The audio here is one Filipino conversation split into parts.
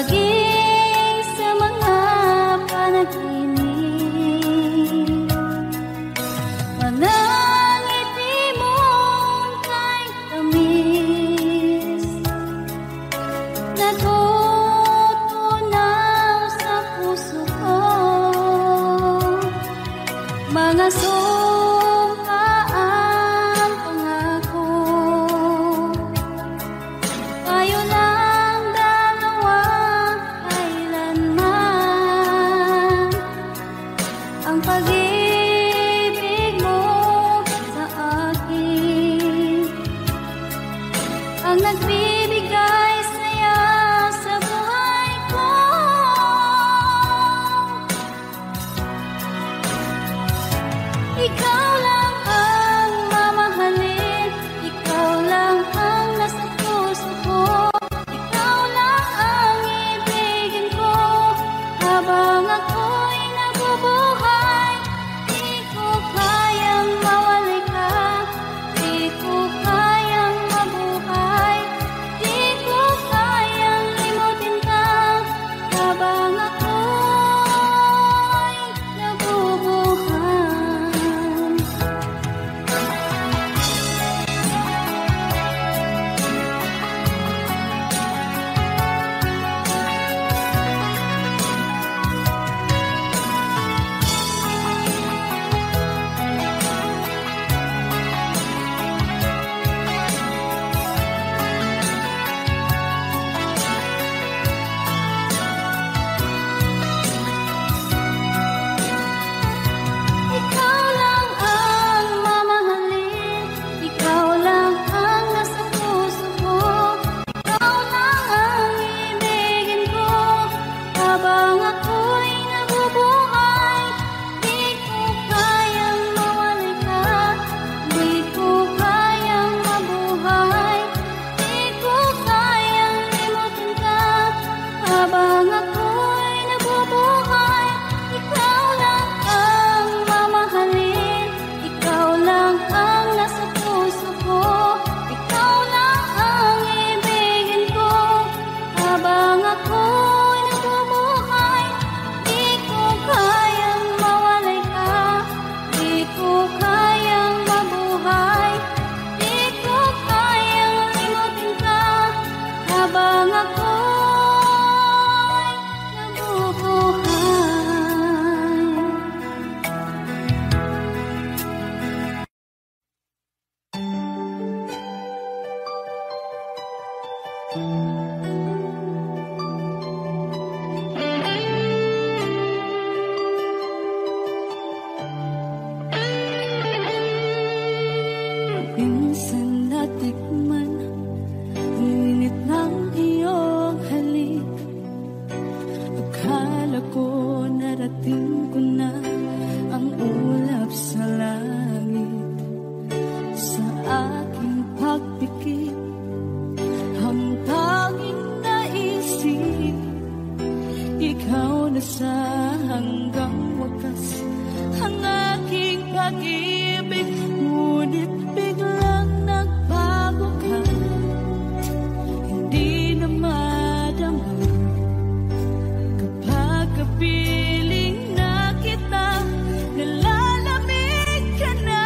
maging sa mga panaginip. Manangiti mong kay tamis, natutunaw sa puso ko. Mga sumpaang pangako, tayo lang dalawa kailanman. Ang pag-ibig mo sa akin ang nagbibigay saya sa buhay ko. Ikaw lang ang mamahalin, ikaw lang ang nasa puso ko. Ikaw lang ang ibigin ko habang ako'y nabubuhay. Di ko kayang mawalay ka, di ko kayang mabuhay, di ko kayang limutin ka habang ako'y nabubuhay. Ikaw lang ang mamahalin, ikaw lang ang nasa puso ko. Ikaw lang ang ibigin ko habang ako'y nabubuhay. Di ko kayang mawalay ka, di ko kayang mabuhay, di ko kayang limutin ka habang ako'y nabubuhay. Ikaw lang ang mamahalin, ikaw lang ang nasa puso ko. Ikaw lang ang ibigin ko habang ako'y nabubuhay. Di ko kayang mawalay ka, di ko kayang mabuhay, di ko kayang limutin ka habang ako'y nabubuhay. Minsan natikman ang init ng iyong halik. Akala ko narating ko na ang ulap sa langit. Sa aking pagpikit, ang tanging naisip, ikaw na sa hanggang wakas ang aking pag-ibig. Ngunit biglang nagbago ka, hindi na madama kapag kapiling na kita. Nalalamig ka na,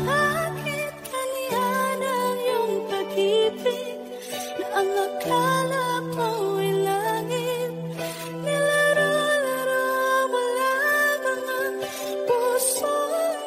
bakit kaliyan ang iyong pag-ibig na ang akala ko'y langit? Nilaro-laro mo lamang ang pusong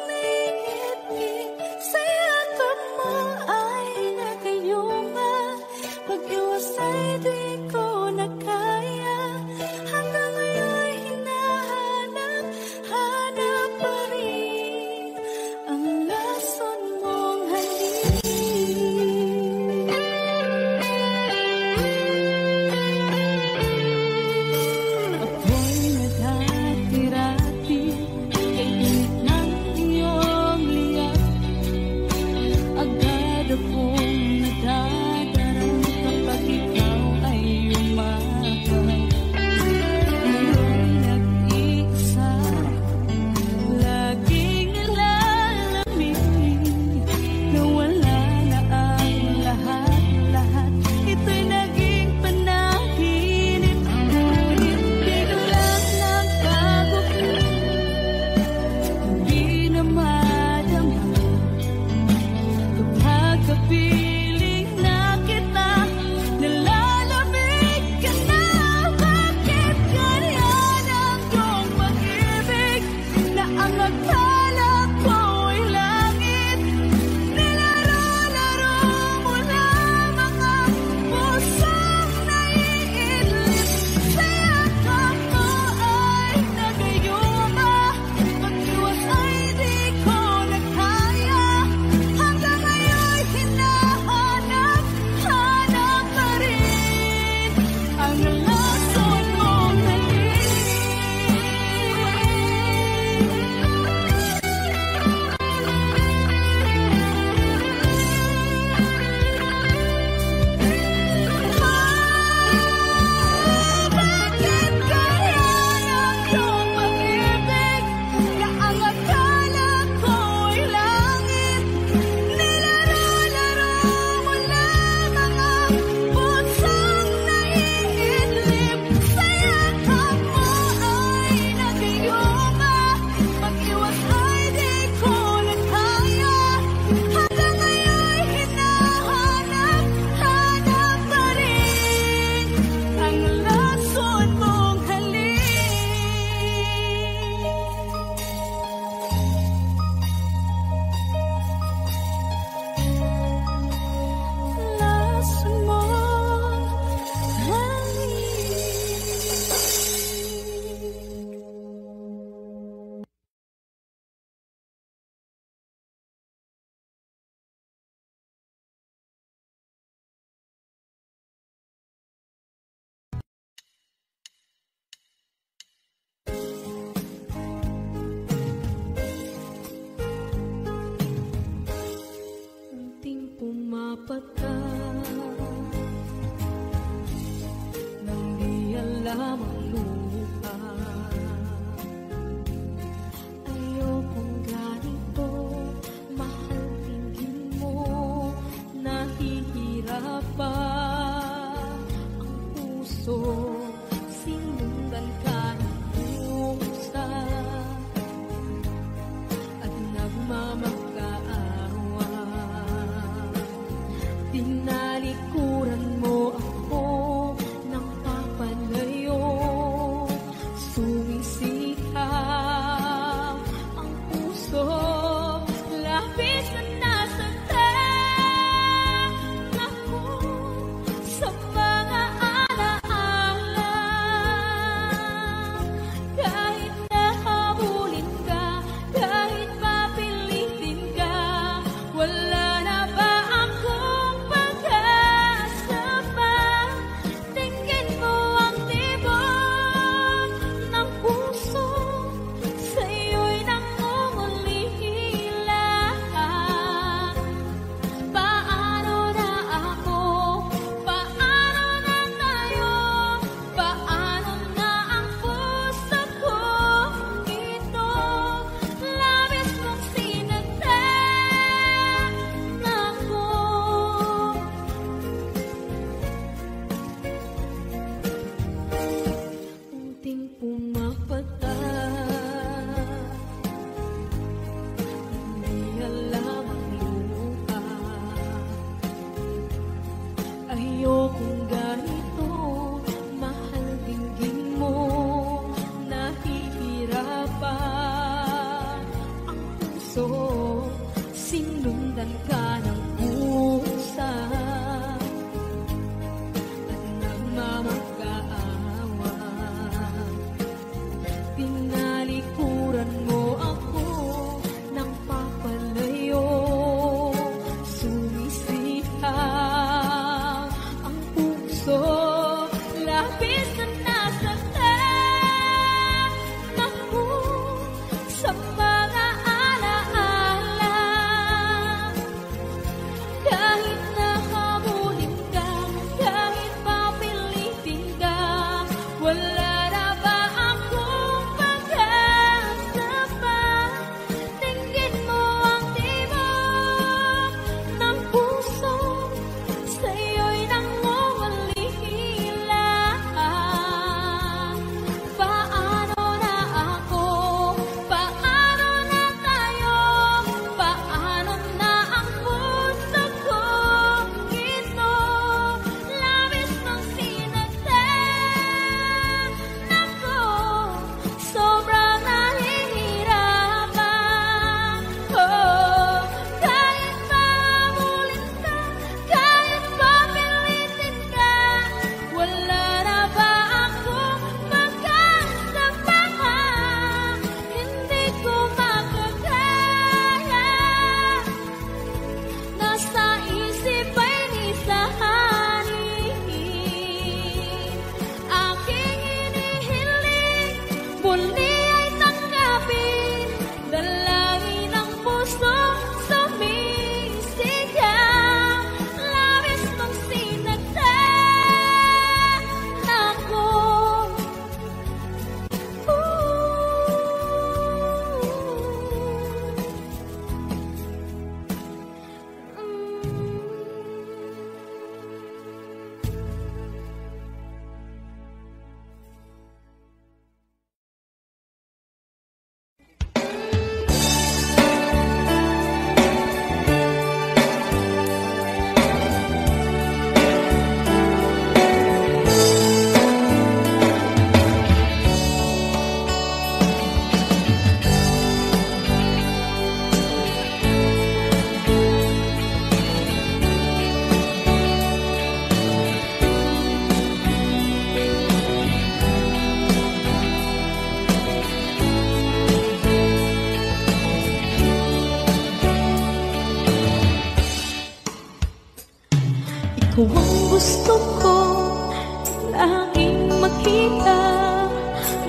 makita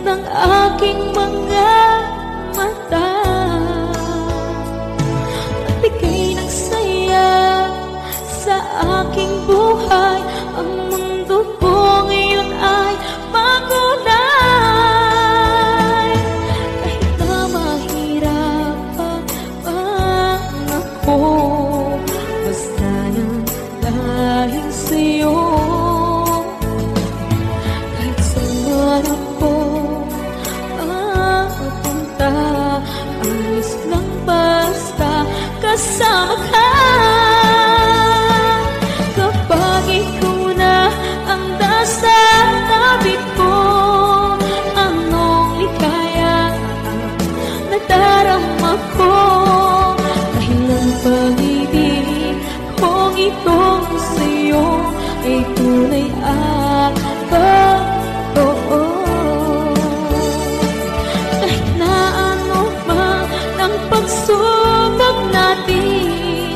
ng aking mga mata. At ika'y nagsaya sa aking buhay. Ang mundo ko ngayon ay makulay. Kahit na mahirapan ako, basta na dahil sa'yo. Kahit saan ako mapunta, alis lang basta kasama ka. Kapag ikaw na ang nasa tabi ko, anong likaya nadarama ko. Dahil ang pag-ibig kong itong sa'yo ay tunay at totoo. Kahit na ano man ang pagsubok natin,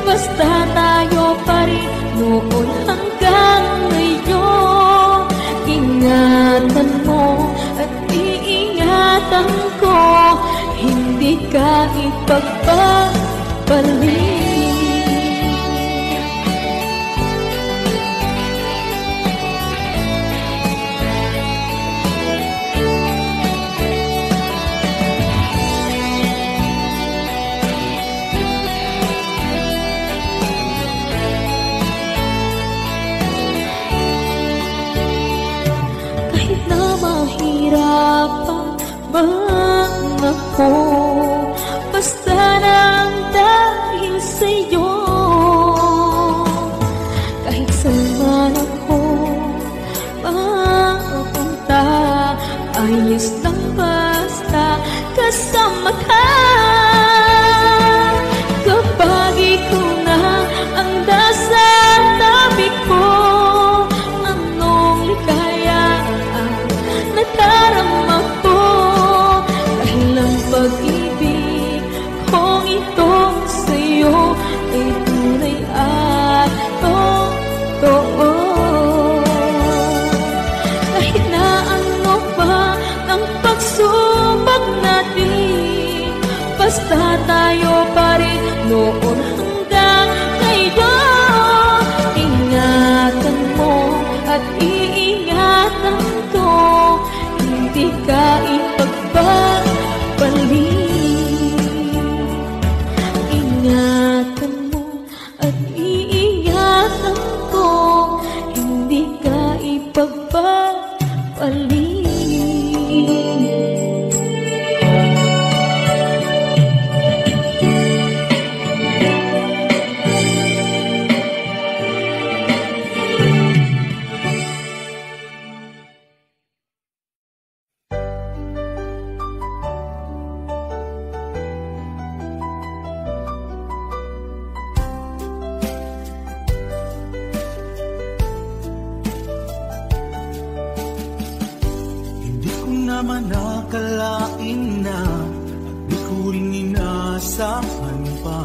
basta tayo pa rin noon hanggang ngayon. Ingatan mo at iingatan ko, hindi ka ipagpapalik. Mahirapan man ako, basta lang dahil sa'yo. Kahit saan ako mapunta, ayos lang basta kasama ka. Kapag ikaw na ang nasa tabi ko, anong likaya nadarama ko. Dahil ang pag-ibig kong itong sa'yo ay tunay at totoo. Kahit na ano pa ang pagsubok natin, basta tayo pa rin noon hanggang ngayon. Ingatan mo at iingatan ko, hindi ka ipagpapalik. Ingatan mo at iingatan ko, hindi ka ipagpapalik. naman nakalain na at di ko rin inaasahan pa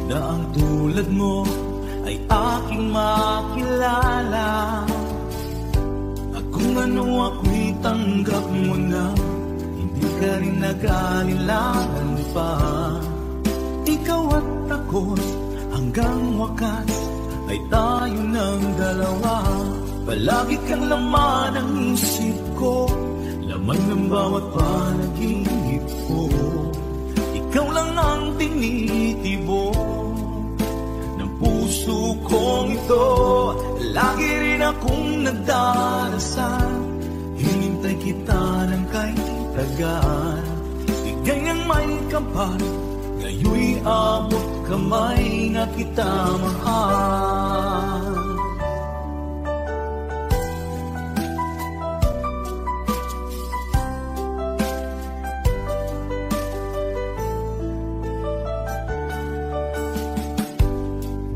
na ang tulad mo ay aking makilala. At kung ano ako'y tanggap mo na, hindi ka rin nag-alilangan pa. Ikaw at ako hanggang wakas ay tayo ng dalawa. Palagi kang laman ng isip ko, laman ng bawat panaginip ko. Ikaw lang ang tinitibo ng puso kong ito. Lagi rin akong nagdarasal, hinintay kita ng kahit tagal. Igay ng may kapal, ngayoy abot kamay na kita mahal.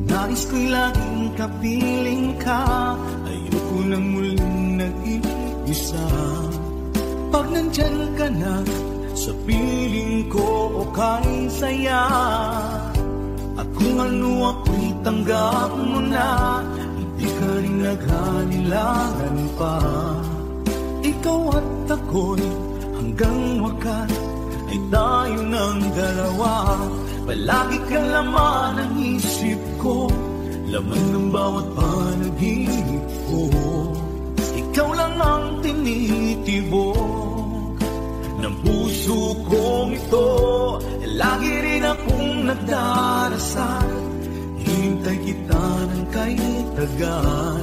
Nais ko'y laging kapiling ka, ayoko nang muling nag-iisa. Pag nandyan ka na sa piling ko, okay saya. At kung ano ako'y tanggap mo na, hindi ka rin naghalilangan pa. ako'y hanggang wakas ay tayo ng dalawa. Palagi ka laman ng isip ko, laman ng bawat panaginip ko. Ikaw lang ang tinitibok ng puso kong ito. Lagi rin akong nagdarasal, hintay kita ng kay tagal.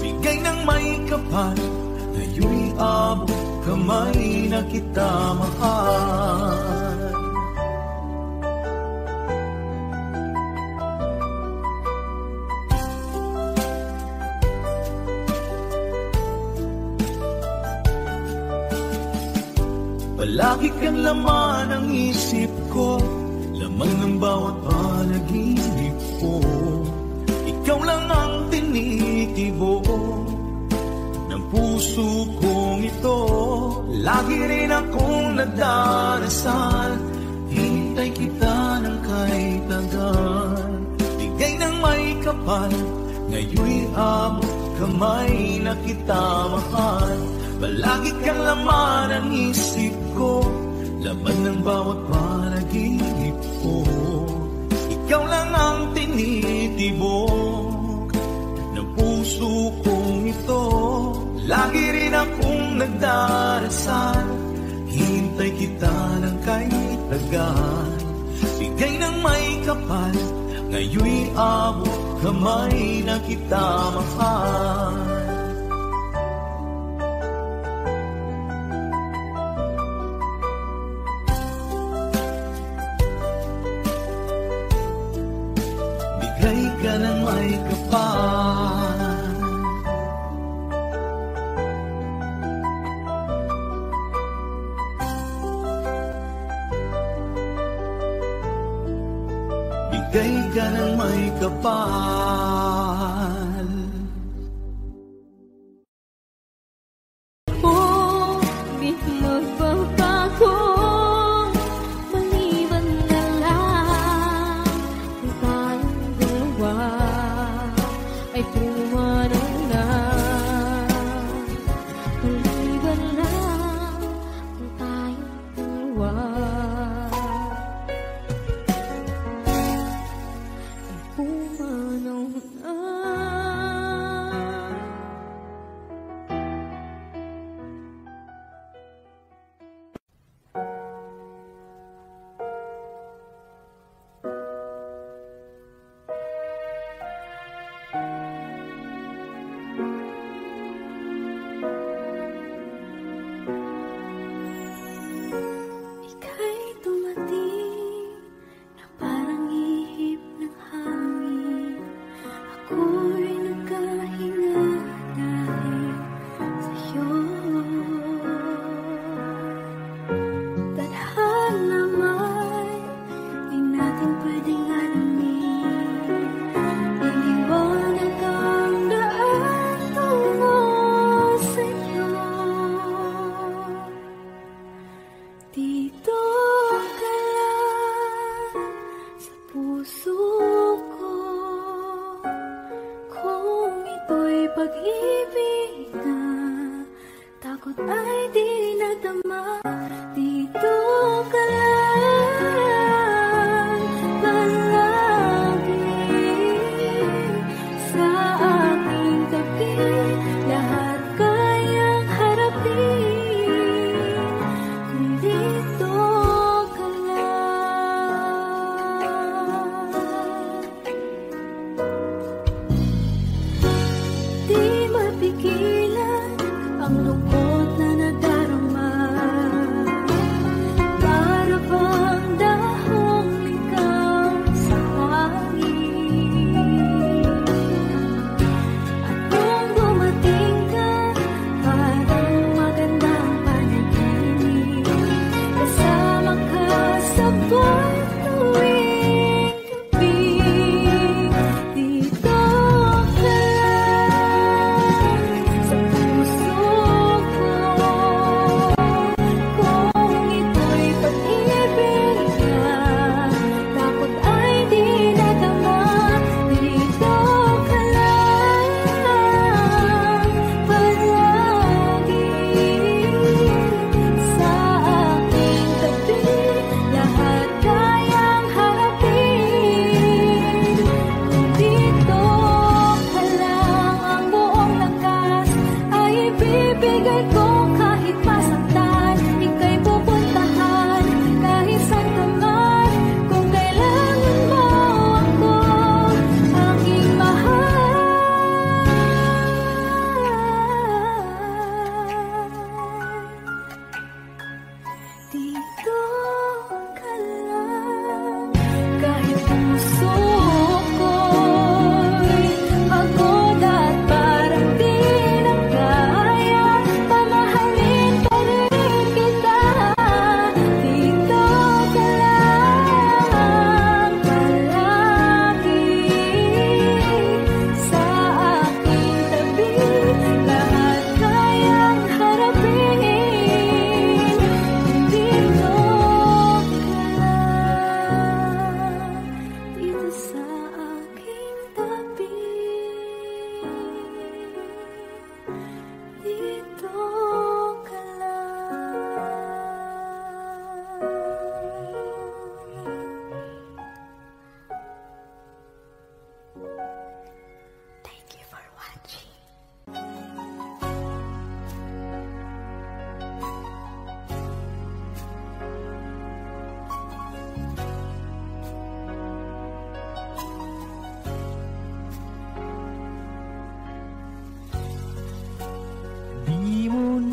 Bigay ng may kapal, ngayon'y abot kamay na kita mahal. Palagi kang laman ng isip ko, laman ng bawat panaginip ko. Ikaw lang ang tinitibok ng puso kong ito. Lagi rin akong nagdarasal, hintay kita ng kay tagal. Bigay ng may kapal, ngayon'y abot kamay na kita mahal. Palagi kang laman ng isip ko, laman ng bawat panaginip ko. Ikaw lang ang tinitibok ng puso kong ito. Lagi rin akong nagdarasal, hintay kita ng kay tagal. Bigay ng may kapal, ngayon'y abot kamay na kita mahal. Bigay ka ng may kapal, bigay ka ng may kapal. Oh, di magbabago, maliban na lang kung tayong dalawa ay pumarang na. Maliban lang kung tayong dalawa ay pumarang na. Ika'y dumating na parang ihip ng hangin. Ako'y nagkahinga dahil sa'yo. Tadhana may di natin pwedeng alamin. Iniwanag ang daan tungo sa'yo. Dito ka lang sa puso ko, kung ito'y pag-ibig na takot ay di nadama. Dito ka lang palagi sa aking tabi, lahat kayang harapin kung dito ka lang. Di mapigilan ang lungkot na nadarama, para bang dahong ligaw sa hangin. At kung dumating ka, parang magandang panaginip, kasama ka sa buwan tuwing gabi. Dito ka lang sa puso ko,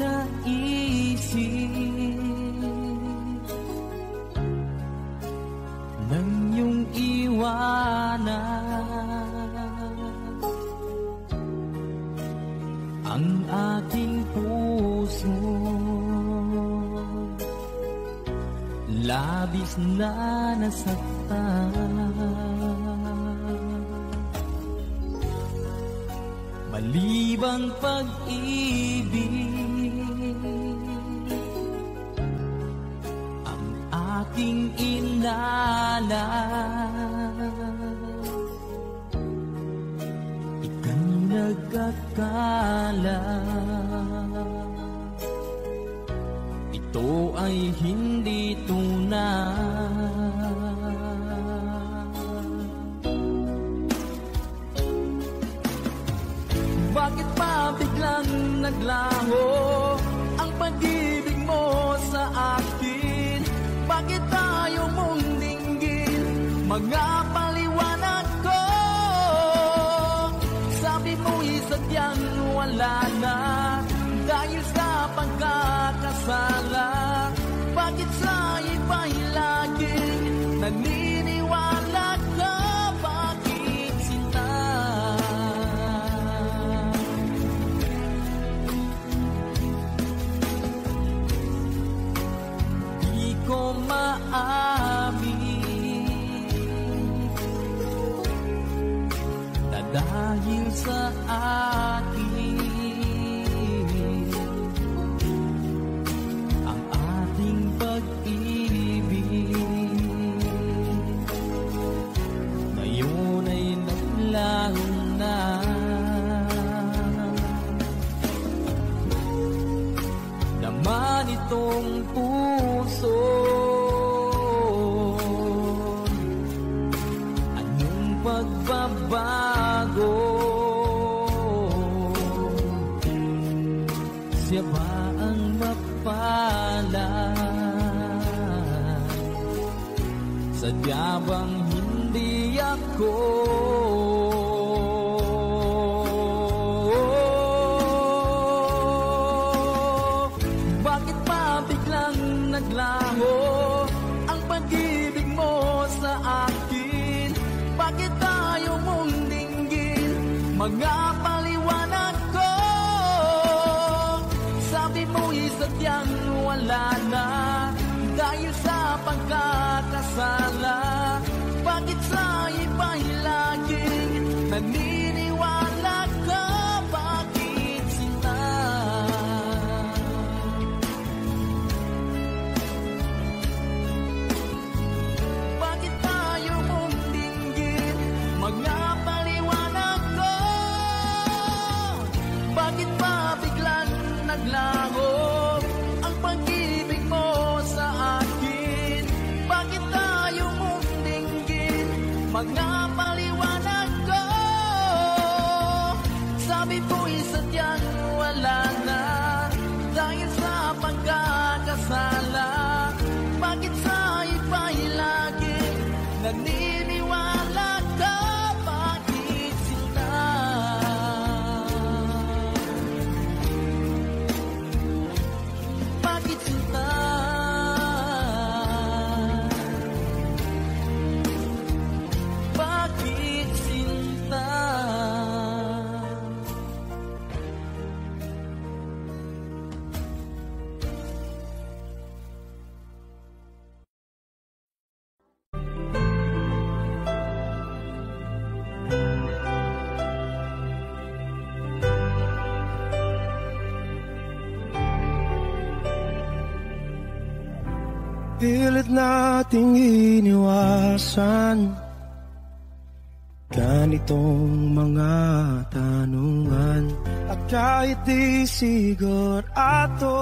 naisip nang iyong iwanan ang aking puso. Labis na nasaktan, malibang pag-ibig ang aking inalan. Ika'y nagkakala ito ay hindi tunay. Bakit pa biglang naglaho ang pag-ibig mo sa akin? Bakit tayo mong dinggin mga paliwanag ko? Sabi mo'y sadyang wala na dahil sa pagkakasala. Bakit sa iba'y laging naniniwala ka? Bakit sinta? Di ko maamin na dahil sa akin pag-ibig ngayon ay naglaho na. Naman itong puso, anong pagbabago? Siya ba ang mapalad? Sadya bang hindi ako? Bakit pa biglang naglaho ang pag-ibig mo sa akin? Bakit tayo mong dinggin mga paliwanag ko? Sabi mo'y sadyang wala na dahil sa pagkakasala. Bakit sa iba'y laging naniniwala ka? Bakit sinta? Bakit tayo mong dinggin mga paliwanag ko? Bakit pa biglang naglaho ang pag-ibig mo sa akin? Bakit tayo mong dinggin mga paliwanag ko? Sabi mo'y sadyang wala na dahil sa pagkakasala. Bakit sa iba'y laging naniniwala ka? Bakit sinta? Bakit sinta? Bakit sinta? Pilit nating iniwasan ganitong mga tanungan. At kahit di sigurado,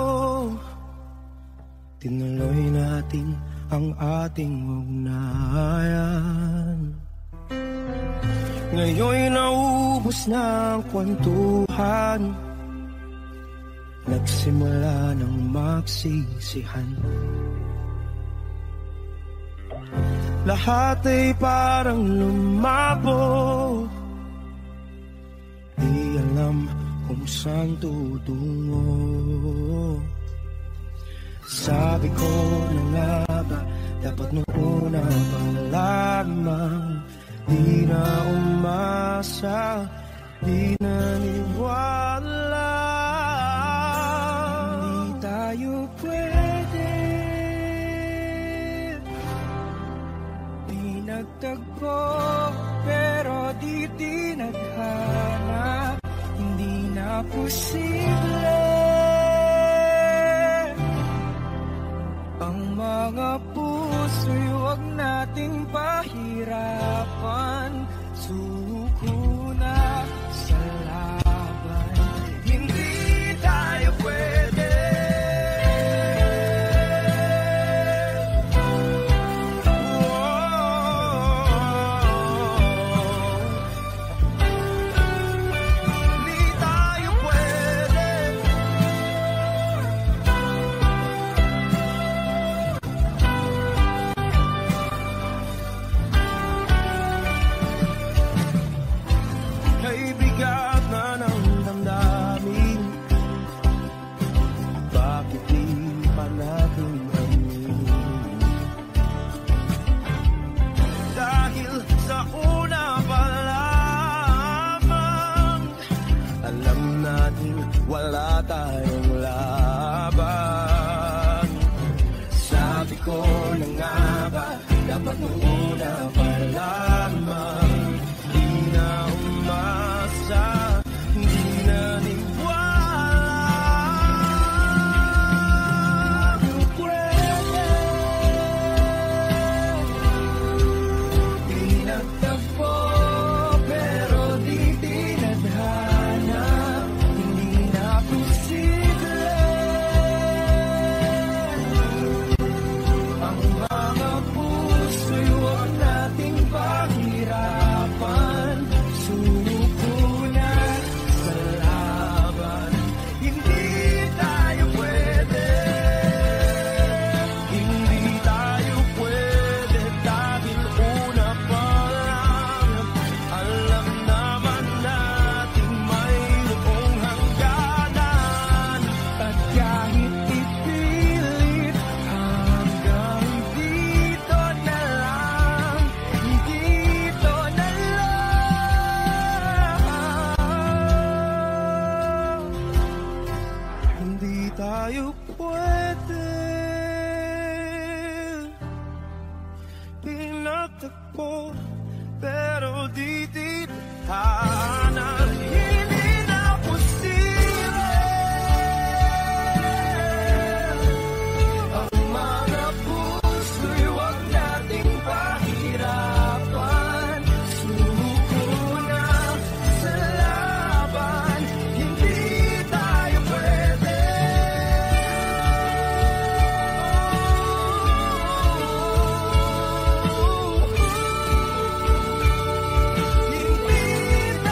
tinuloy natin ang ating ugnayan. Ngayon'y naubos na ang kwentuhan, nagsimula ng magsisihan. Lahat ay parang lumabo, di alam kung saan tutungo. Sabi ko na nga ba, dapat nung una pa lamang. Di na umasa, di naniwala. Hindi tayo pwede, di nagtagpo, pero di tinadhana. Hindi na posible ang mga puso'y huwag nating pahirapan. Suko na sa laban, hindi tayo pwede. Hindi tayo pwede. Ay bigat na ng damdamin, bakit di pa natin amin? Dahil sa una pa lamang, alam natin wala tayong laban. Sabi ko na nga ba, dapat nung una pa lamang. Di na umasa, di naniwala. Pwede, di nagtagpo, pero di tinadhana. Hindi na posible ang mga puso'y huwag nating pahirapan. Suko na sa laban, hindi tayo pwede. Hindi tayo pwede dahil una pa lang, alam naman natin mayroong hangganan. At kahit ipilit hanggang dito na lang, dito na lang, hindi tayo pwede. Pinagtagpo, pero di tinadhana. Hindi na posible ang mga puso'y huwag nating pahirapan. Suko na sa laban, hindi tayo pwede. Hindi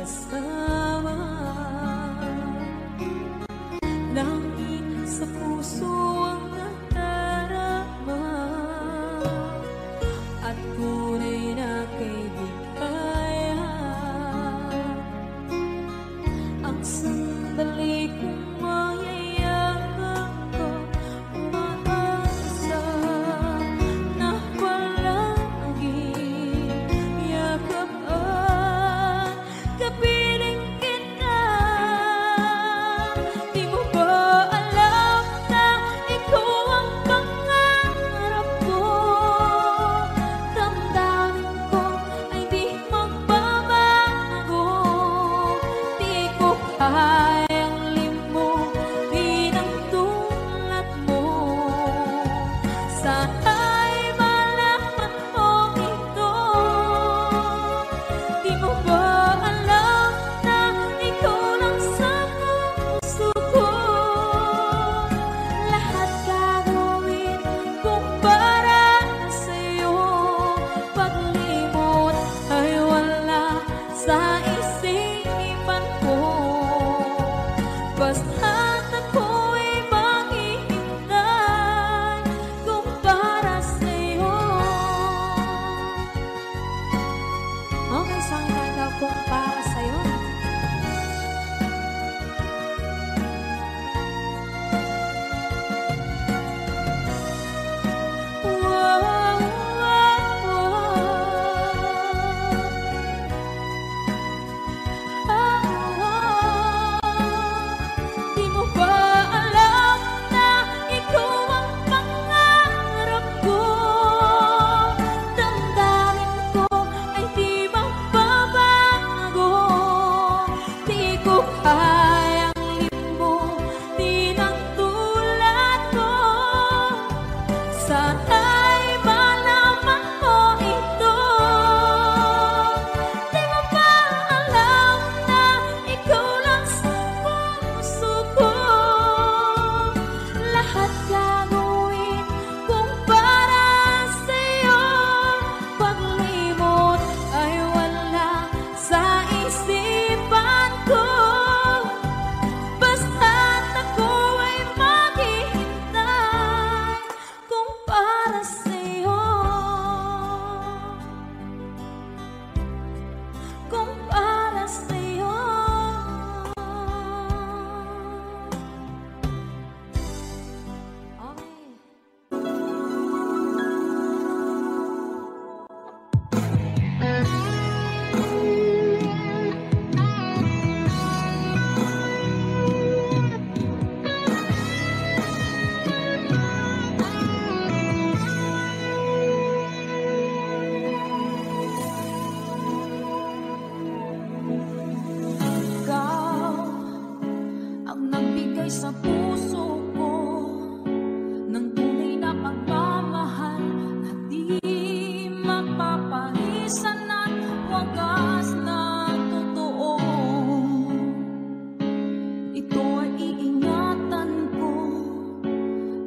kasama. Langit sa puso ang nadarama, at tunay na kaibigan. Ang sandali kong mayayakap ko, umaasa na palaging yakap at kapiling kita. Di mo ba alam na ikaw ang pangarap ko? Damdamin ko ay di magbabago. Di ko kayang limutin ang tulad mo. Sana'y malaman mo ito. Di mo ba alam na ikaw lang sa puso ko? Lahat gagawin kung para sa'yo. Paglimot ay wala sa isipan ko. Basta't ako'y maghihintay kung para sa'yo. Okay, saan kanta kung para sa'yo? Di mo ba alam na ikaw ang pangarap ko? Damdamin ko ay di magbabago. Di ko kayang limutin ang tulad ko. Sana'y malaman mo ito. Di mo ba alam na ikaw lang sa puso ko? Lahat gagawin kung para sa'yo. Paglimot ay wala sa isipan ko. Basta't ako ay maghihintay kung para sa'yo. Kung para sa'yo. Okay. Ikaw ang nagbigay sa puso ko ng tunay na pagmamahal na di mapapalisan at wagas na totoo. Ito ay iingatan ko,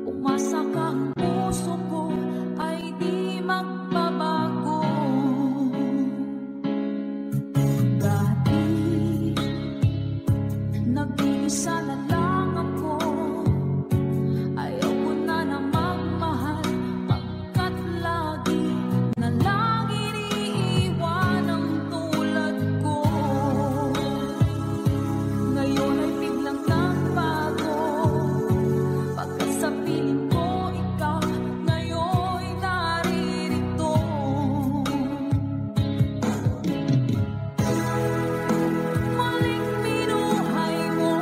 umasa ka ang puso ko ay di magbabago. Dati nag-iisa na lang ako, ayaw ko na na magmahal, pagkat lagi na lang iniiwan ang tulad ko. Ngayon ay biglang nagbago, pagkat sa piling ko ikaw ngayon naririto. Muling binuhay mo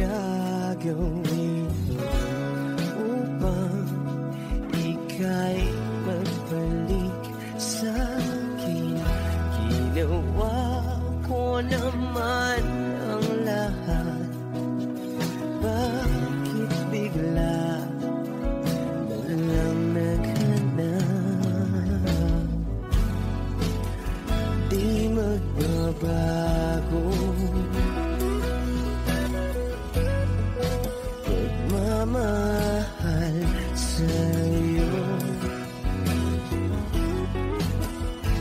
gagawin upang ika'y magbalik sa'kin? Ginawa ko naman ang lahat, bakit bigla na lang naghanap? Di magbabago pagmamahal sa'yo.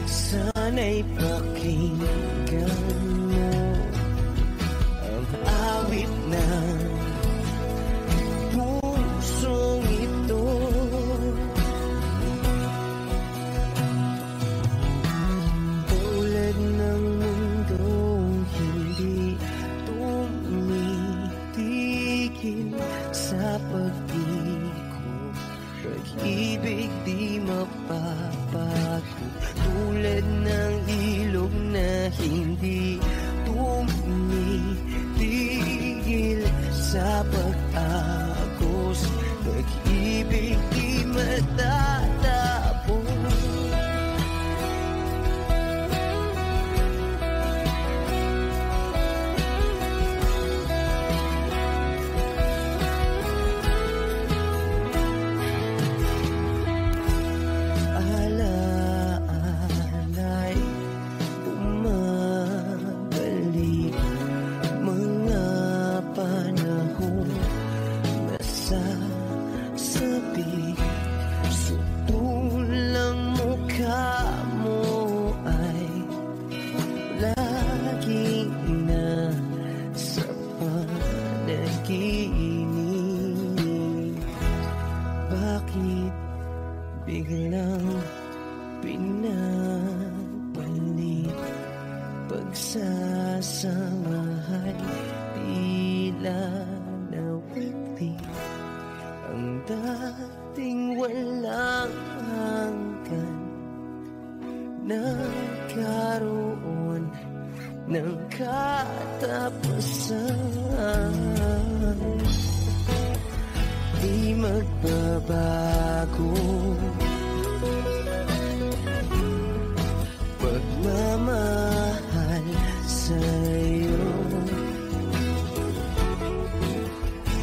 Sana'y pakinggan mo ang awit ng pusong ito. Tulad ng mundong hindi tumitigil sa pag-ikot, pag-ibig di mapapago. Tulad ng ilog na hindi tumitigil sa pag-agos, pag-ibig di matatapos. Bakit biglang pinapalit? Pagsasamahan tila nawagli, ang dating walang hanggan nagkaroon ng katapusan. Di magbabago pagmamahal sa'yo.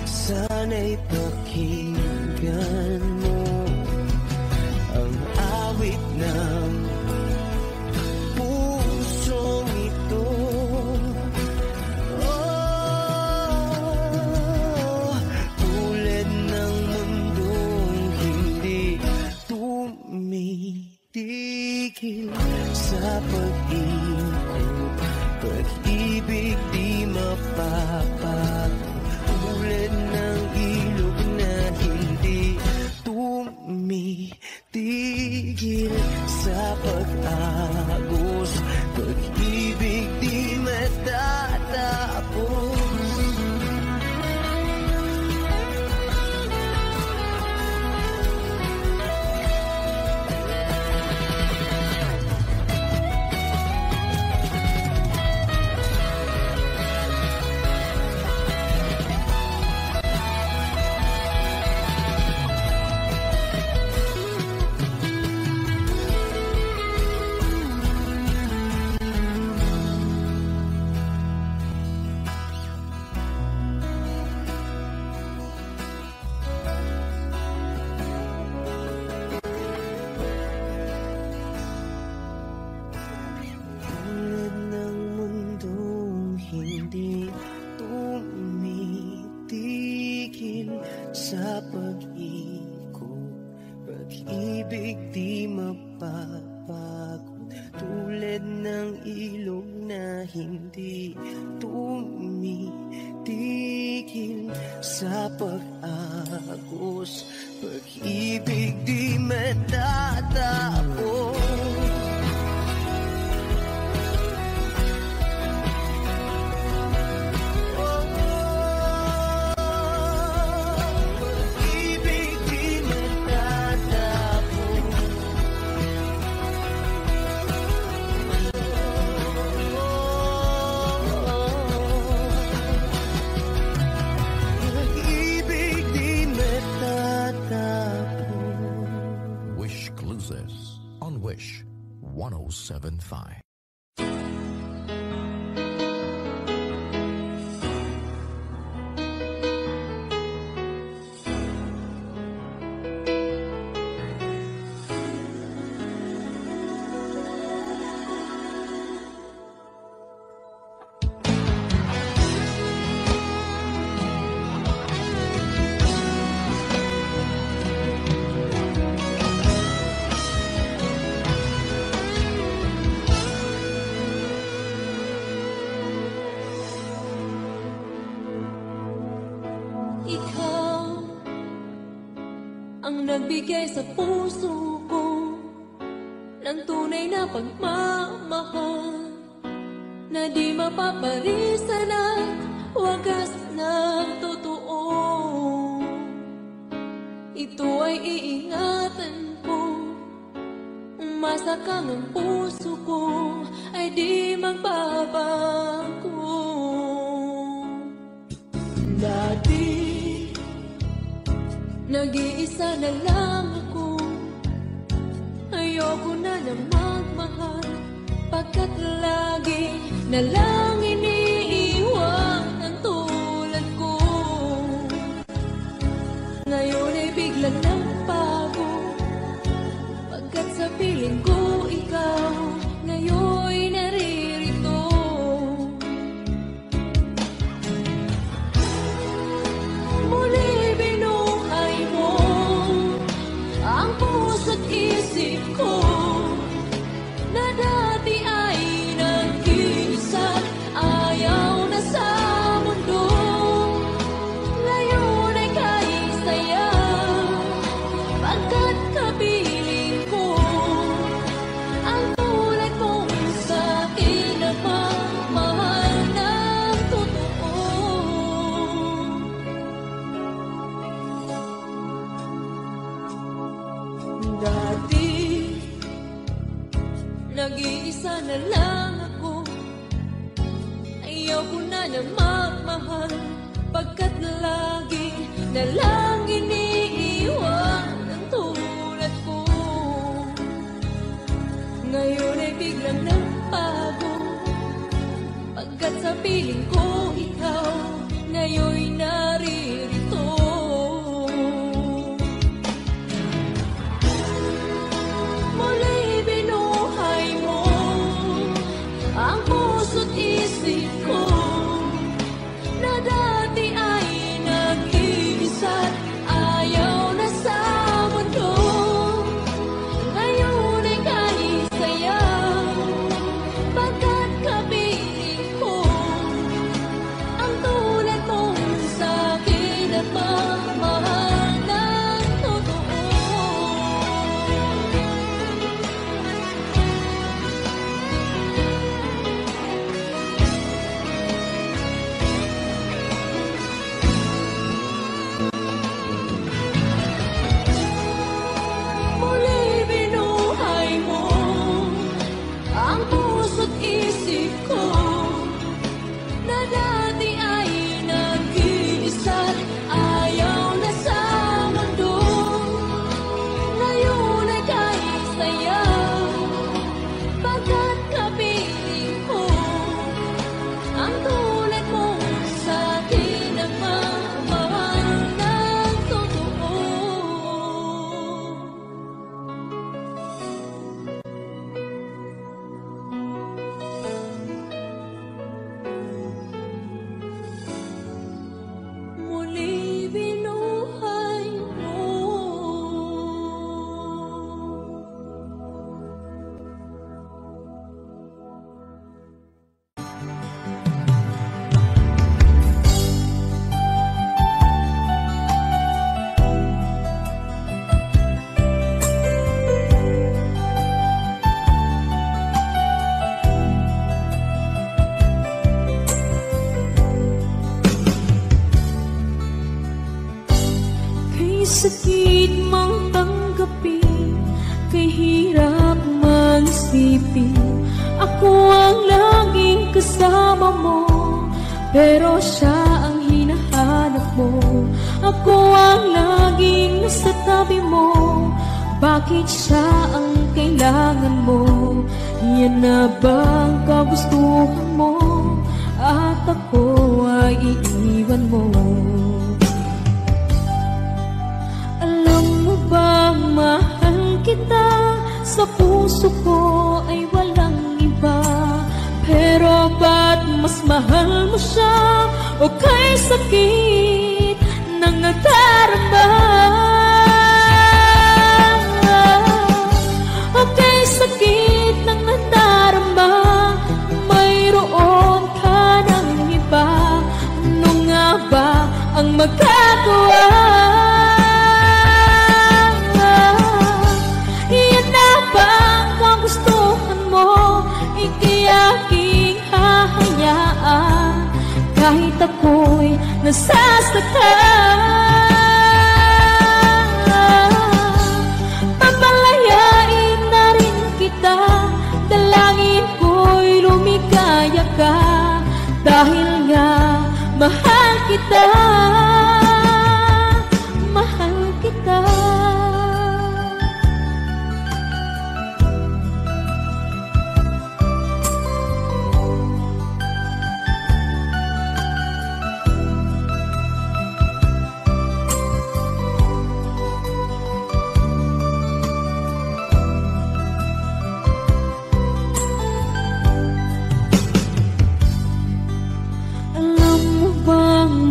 Sana'y pakinggan mo ang awit ng pusong ito. Tumitigil sa pag-ikot, pag-ibig di mapapago. Tulad ng ilog na hindi tumitigil sa pag-agos, pag-ibig di matatapos. Hindi tumitigil sa pag-ikot, pag-ibig di mapapagod. Tulad ng ilog na hindi tumitigil sa pag-agos, pag-ibig di matatapos. exclusives on Wish 107.5. Nagbigay sa puso ko ng tunay na pagmamahal na di mapaparisan at wagas na totoo. Ito ay iingatan ko, umasa kang ang puso ko ay di magbabago. Dati nag-iisa na lang ako, ayoko na magmahal, pagkat lagi na lang iniiwan ang tulad ko. Ngayon ay biglang nagbago, pagkat sa piling ko ikaw ngayon'y naririto. Muli isip ko na dati ay nag-iisa, ayaw na sa mundo. Ngayon ay kahit saya, pagkat kapiling ko ang tulad mong sa akin na mamahal ng totoo. Dati nag-iisa na lang ako, ayaw ko na magmahal, pagkat lagi na lang iniiwan ang tulad ko. Ngayon ay biglang nagbago, pagkat sa piling ko ikaw ngayon'y naririto. Ang puso't isip ko na dati ay nag-iisa, ayaw na sa mundo. Ngayon ay kahit saya, pagkat kapiling ko ang tulad mong sa akin at mamahal ng totoo. Isip ko na dati ay nag-iisa, ayaw na sa mundo. Ngayon ay kahit saya, pagkat kapiling ko ang tulad mong sa akin na mamahal ng totoo. Sakit mang tanggapin, kay hirap mag-isipin. Ako ang laging kasama mo, pero siya ang hinahanap mo. Ako ang laging nasa tabi mo, Bakit siya ang kailangan mo? Yan na bang kagustuhan mo? At ako ay iiwan mo. Alam mo bang mahal kita? Sa puso ko ay walang iba. Pero ba't mas mahal mo siya? O kay sakit ng nadarama? O kay sakit ng nadarama? Mayroon ka ng iba. Ano nga ba ang magagawa? Iyan na ba ang gustuhan mo? Ikiyaking hahayaan kahit ako'y nasasaktan. Papalayain na rin kita, dalangin ko'y lumikaya ka. Dahil nga mahal kita, mahal kita.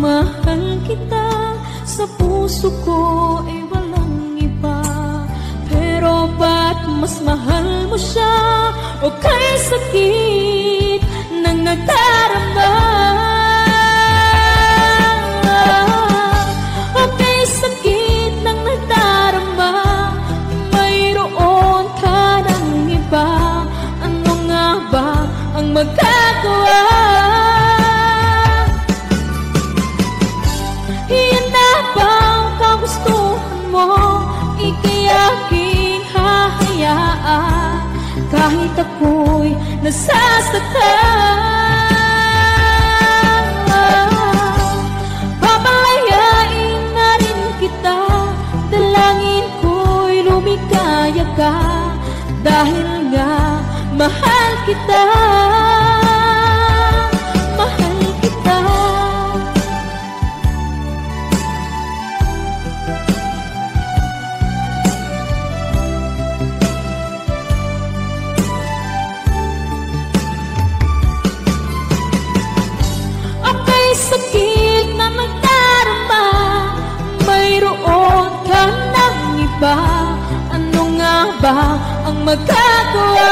Mahal kita, sa puso ko ay walang iba. Pero ba't mas mahal mo siya? O kay sakit ng nadarama? O kay sakit ng nadarama? Mayroon ka ng iba. Ano nga ba ang magagawa? Iyan na bang kagustuhan mo? Ikiyaking hahayaan kahit ako'y nasasaktan. Papalayain na rin kita, dalangin ko'y lumikaya ka. Dahil nga mahal kita, mahal kita. Sakit na magdarama, mayroon ka ng iba. Ano nga ba ang magagawa?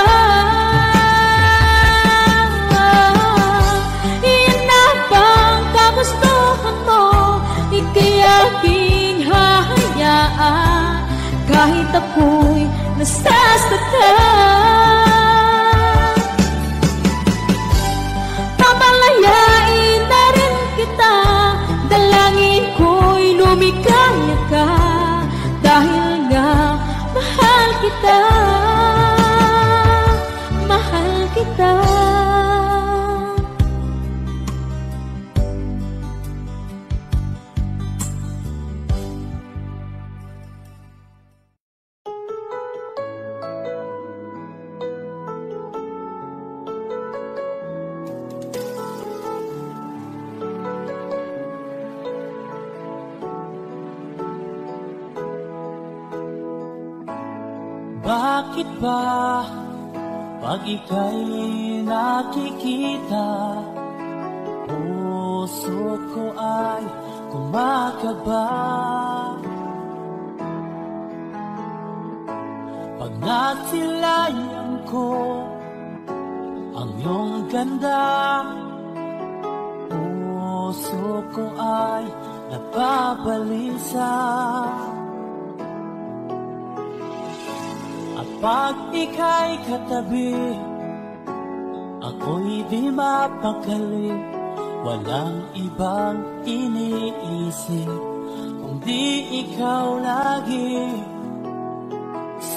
Iyan na bang kagustuhan mo? Ikiyaking hahayaan kahit ako'y nasasaktan. Papalayain na rin kita, dalangin ko'y lumikaya ka. Dahil nga mahal kita, mahal kita. Bakit ba pag ika'y nakikita, puso ko ay kumakaba? Pag nasilayan ko ang iyong ganda, puso ko ay nababalisa. Pag ika'y katabi, ako'y di mapakali. Walang ibang iniisip kundi ikaw lagi.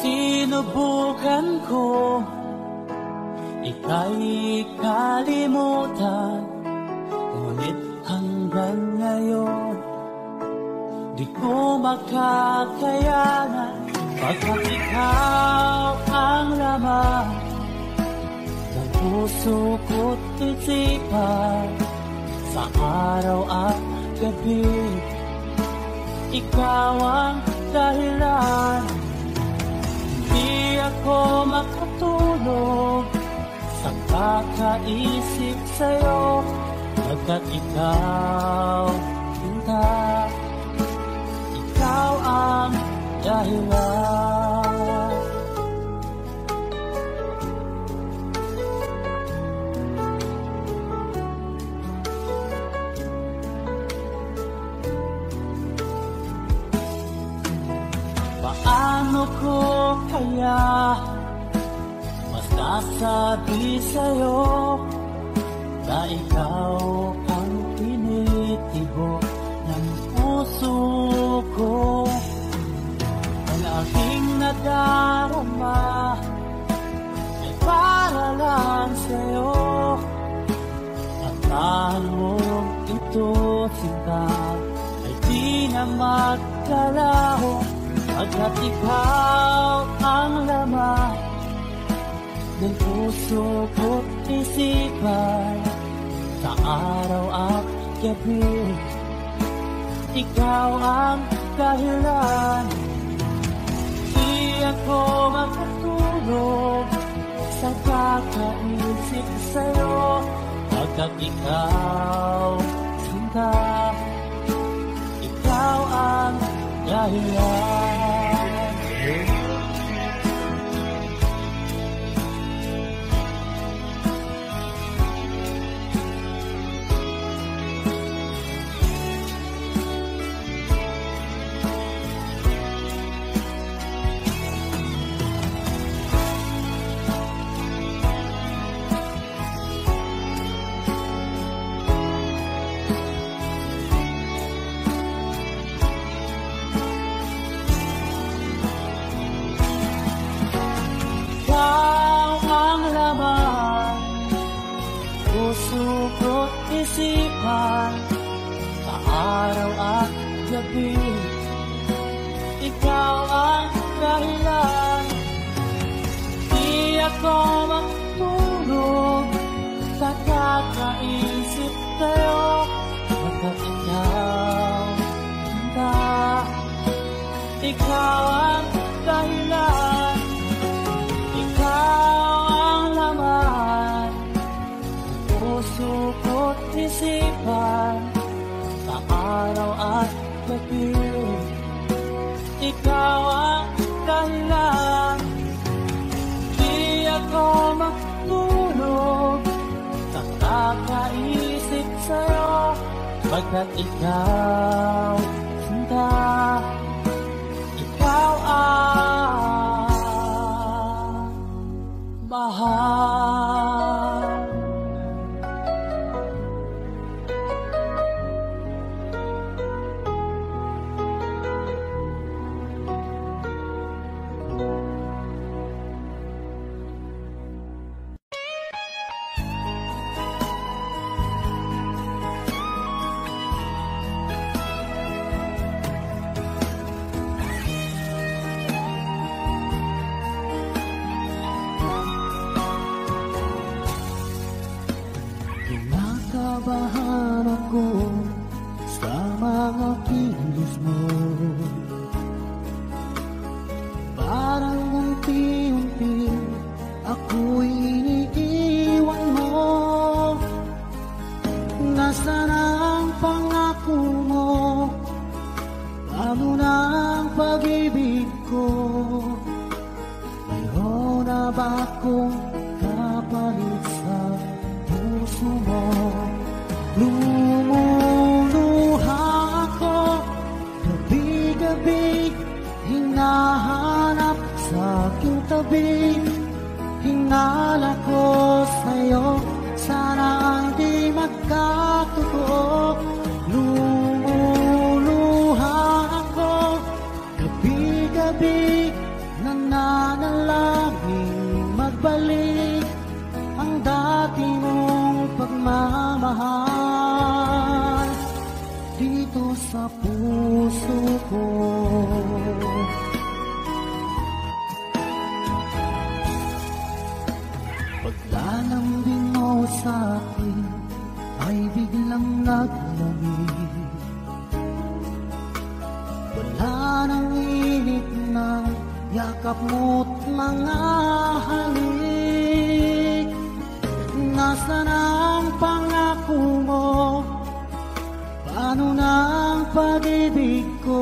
Sinubukan ko ika'y kalimutan, ngunit hanggang ngayon di ko makakayanan. Pagkat ikaw ang laman ng puso ko't isipan, sa araw at gabi, ikaw ang dahilan. Hindi ako makatulog sa kakaisip sa'yo, pagkat ikaw, sinta, ikaw ang dahilan. Paano ko kaya masasabi sa'yo na ikaw ang tinitibok ng puso ko? Ang aking nadarama ay para lang sa'yo. Ang mong ito, sinta, ay di na magkalaho, pagkat ikaw ang laman ng puso ko't isipan, sa araw at gabi, ikaw ang dahilan. Di ako makatulog sa kakaisip sa'yo, pagkat ikaw, sinta, ikaw ang dahilan. Isipan, sa araw at gabi, ikaw ang dahilan. Di ako magtulog sa kakaisip sa'yo, pagkat ikaw, sinta, ikaw ang dahilan. Ikaw ang laman ng puso ko't isipan, sa araw at gabi, ikaw ang dahilan. Di ako magtulog sa kakaisip sa'yo, pagkat ikaw, sinta, ikaw ang mahal. Kinakabahan ako sa mga kilos mo, parang unti-unti ako'y iniiwan mo. Nasaan ang pangako mo? Paano na ang pag-ibig ko? Mayroon na ba akong kapalit sa puso mo? Lumuluha ako gabi-gabi, hinahanap sa aking tabi. Hinala ko sa'yo, sana ang di magkatotoo. Lumuluha ako gabi-gabi, nananalangin magbalik ang dati mong pagmamahal dito sa puso ko. sa'kin ay biglang naglamig. Wala nang init ng yakap mo't mga halik. Nasaan ang pangako mo? Paano na ang pag-ibig ko?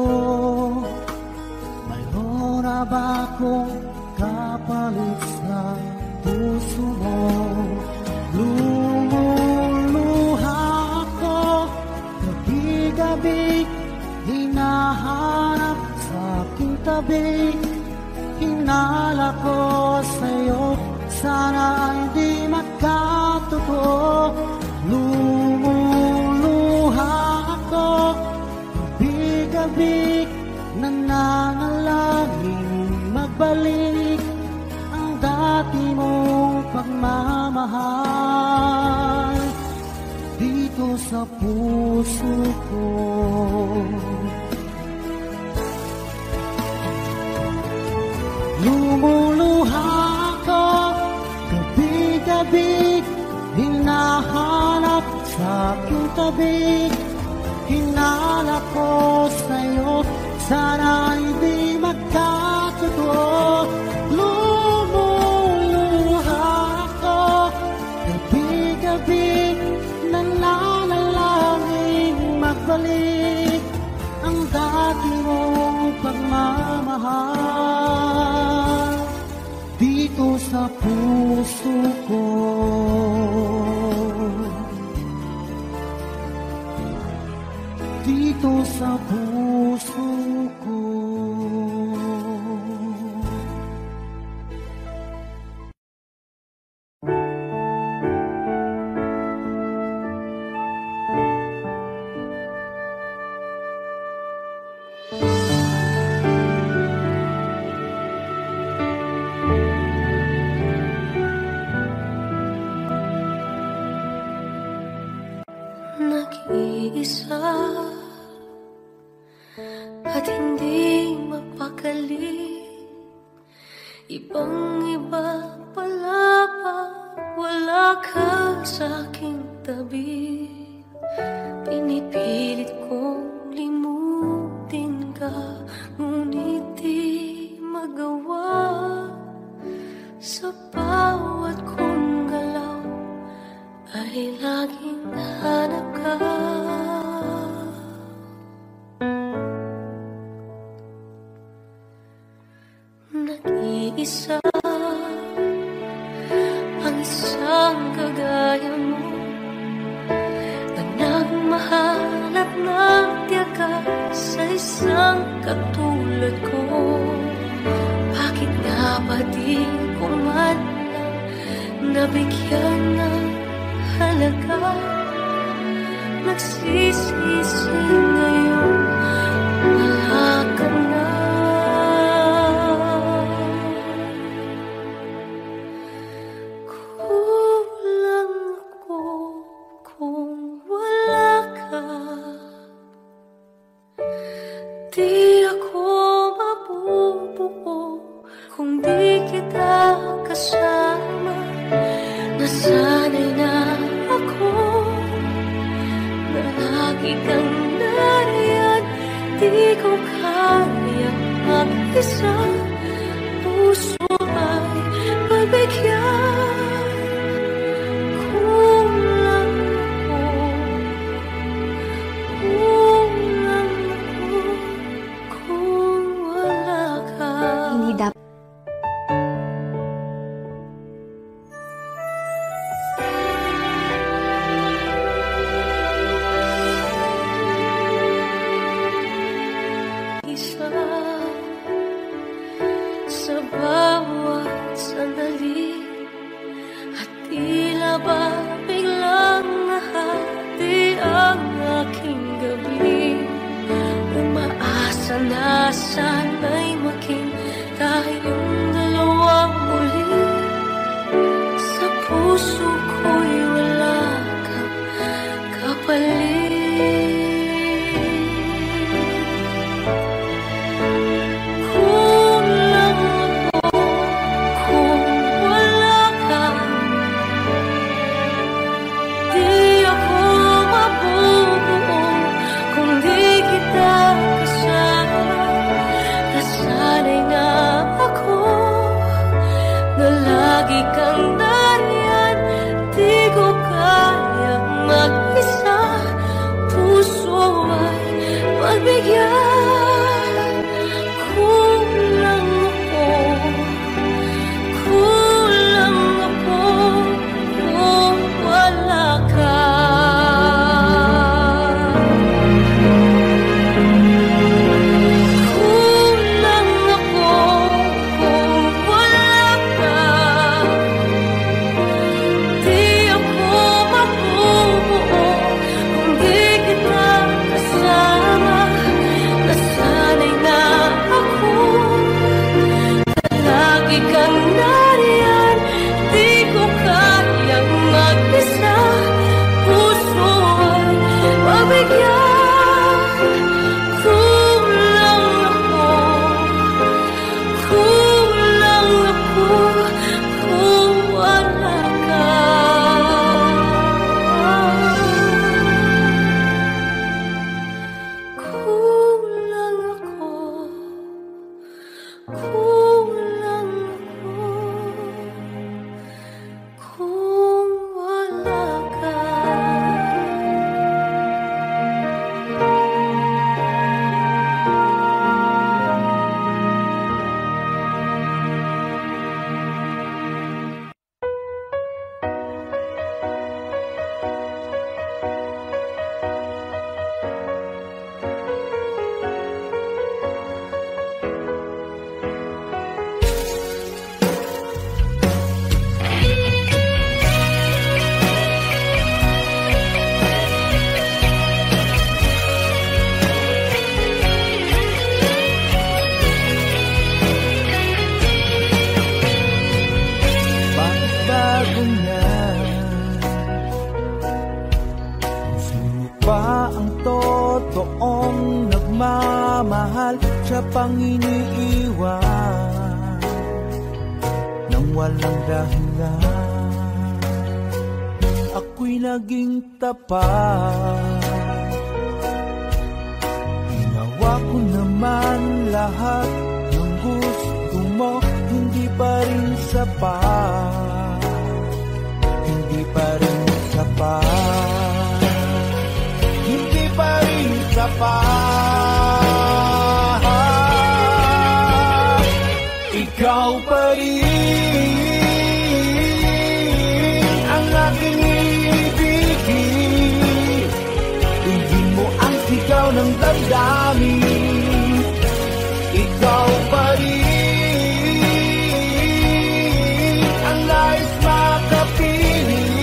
Mayroon na ba akong kapalit sa puso mo? Lumuluha ako, gabi-gabi, hinahanap sa aking tabi. Hinala ko sa'yo, sana ay di magkatotoo. Lumuluha ako, gabi-gabi, nananalangin magbalik ang dati mong pagmamahal dito sa puso ko. Lumuluha ako, gabi-gabi, hinahanap sa aking tabi. Hinala ko sa'yo, sana hindi magkatotoo. Lumuluha ako, gabi-gabi, nananalangin magbalik ang dati mong pagmamahal dito sa puso ko. Dito sa puso ko. Nag-iisa at hindi mapakali, ibang-iba pala pa, wala ka sa aking tabi. Pinipilit kong limutin ka, ngunit di magawa. Sa bawat kong galaw ay laging hanap ka. Nag-iisa ang isang kagaya mo na nagmahal at nagtiyaga sa isang katulad ko. Bakit nga ba di ko man lang nabigyan ng halaga? Nagsisisi ngayon, wala ka na. Kulang ako kung wala ka. Di ako mabubuo kung di kita kasama. Nasanay na ako na lagi kang nariyan. Di ko kaya mag-isa, puso ay pagbigyan. Kulang ako kung wala ka. Hindi dapat isa sa bawat sandali, at tila ba biglang nahati ang aking gabi. Umaasa na sana'y maging tayong dalawang muli. Sa puso ko'y wala kang kapalit. Palagi kang nariyan, di ko kayang mag-isa. Puso ay pagbigyan. Kulang ako kung wala ka. Siya pang iniiwan nang walang dahilan. Ako'y naging tapat, ginawa ko naman lahat ng gusto mo. Hindi pa rin sapat, hindi pa rin sapat, hindi pa rin sapat. Ikaw pa rin ang aking ibigin. Tingin mo ang sigaw ng damdamin. Ikaw pa rin ang nais makapiling.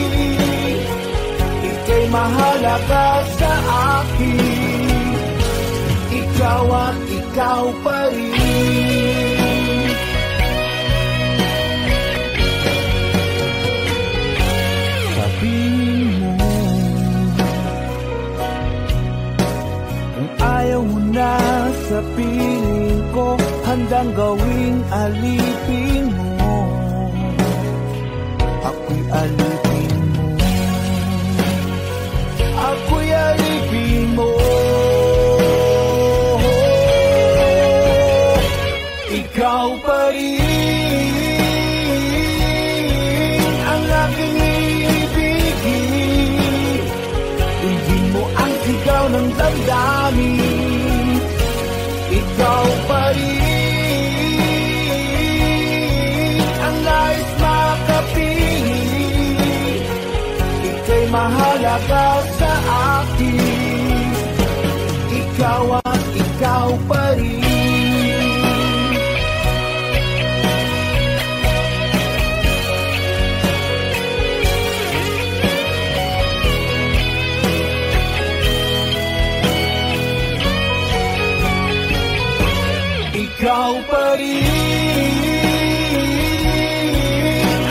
Ika'y mahalaga sa akin. Ikaw at ikaw pa rin. Ayaw mo na sa piling ko, handang gawing alipin mo. Ako'y alipin mo, ako'y alipin mo. Ikaw pa rin ang aking ibigin. Tingin mo ang sigaw ng damdamin. Ikaw pa rin ang nais makapiling. Ika'y mahalaga sa akin. Ikaw at ikaw pa rin. Ikaw pa rin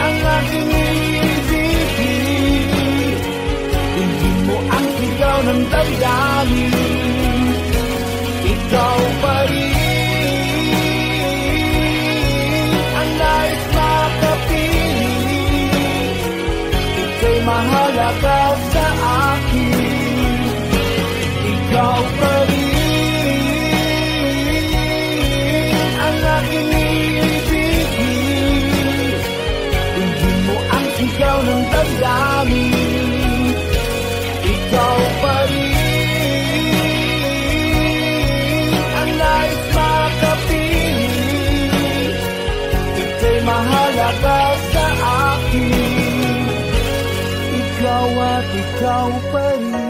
ang aking ibigin. Tingin mo ang sigaw ng damdamin. Ikaw pa rin ang nais makapiling. Ika'y mahalaga sa akin. Ikaw pa rin ang aking ibigin. sigaw ng damdamin, ikaw pa rin ang nais makapiling. Ika'y mahalaga sa akin, ikaw at ikaw pa rin.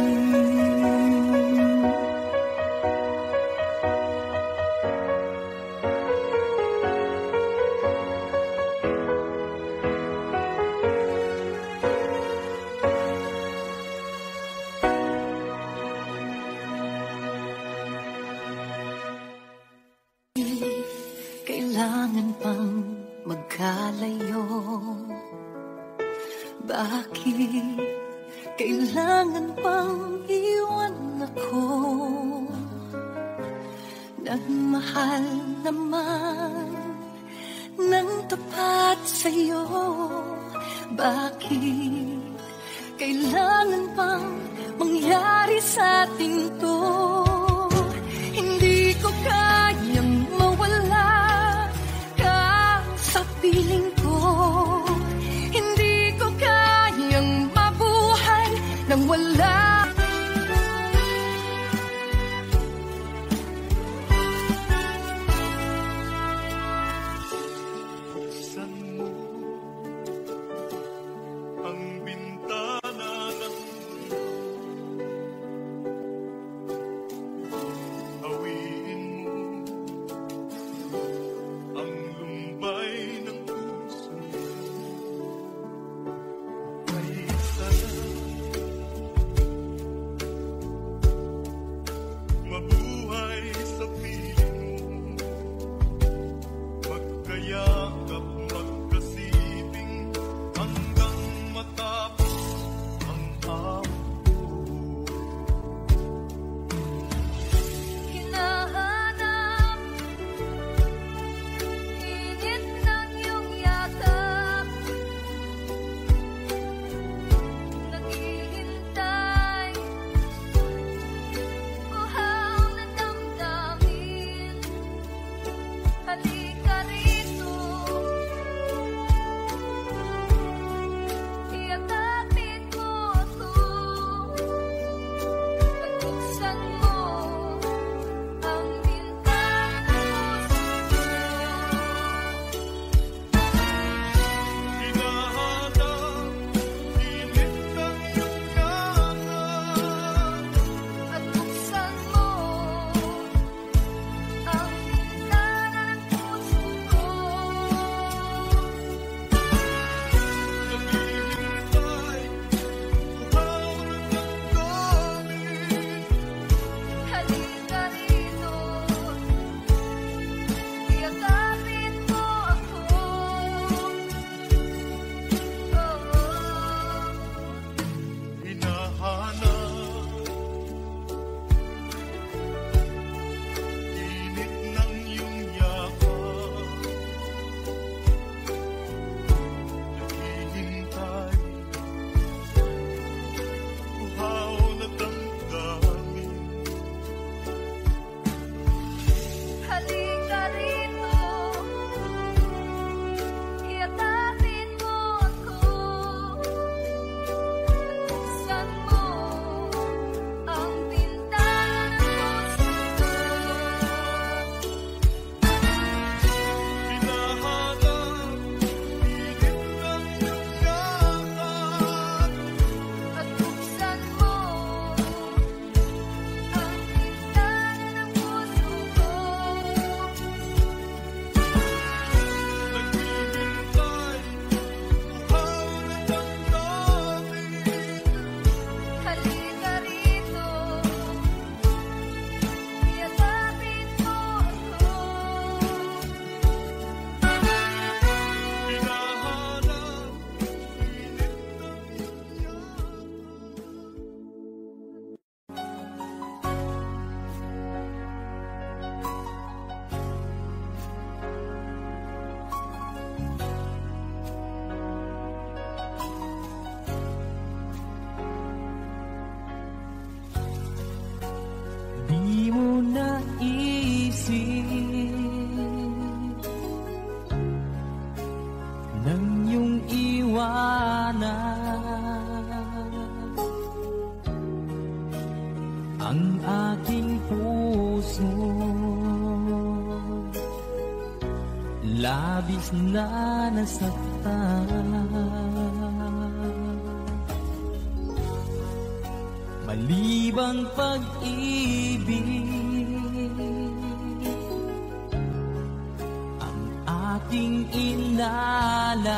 Kailangan pang magkalayo? Bakit kailangan pang iwan ako? Nagmahal naman ng tapat sa'yo. Bakit kailangan pang mangyari sa atin to? Hindi ko kayang mawala ka sa piling ko. Hindi ko kayang mabuhay nang wala. Buksan mo ang bintana ng mundo ang aking puso. Labis na nasaktan, malibang pag-ibig ang aking inalas.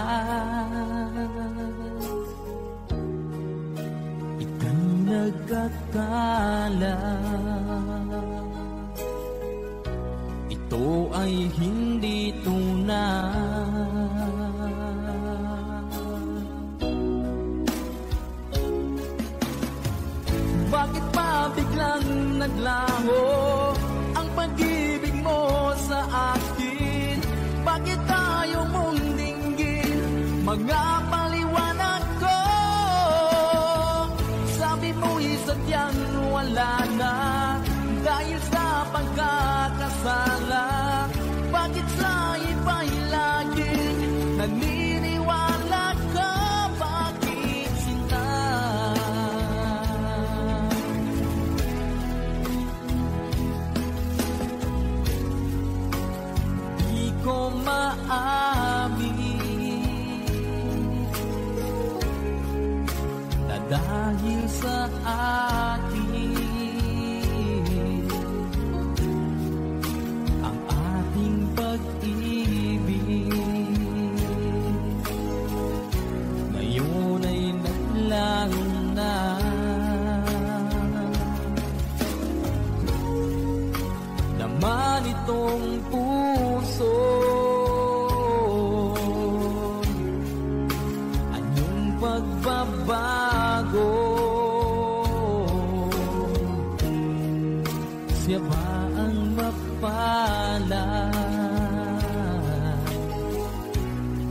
Ika'y nagkakala, ito ay hindi tunay. Bakit pa biglang naglaho ang pag-ibig mo sa akin? Bakit tayo mong dinggin mga paliwanag ko? Sabi mo'y sadyang wala na dahil sa pagkakasala. Bakit sa iba'y laging naniniwala ka? Bakit sinta? Di ko maamin na dahil sa akin pag-ibig ngayon ay naglaho na. Naman itong puso, anyong pagbabago? Siya ba ang mapalad?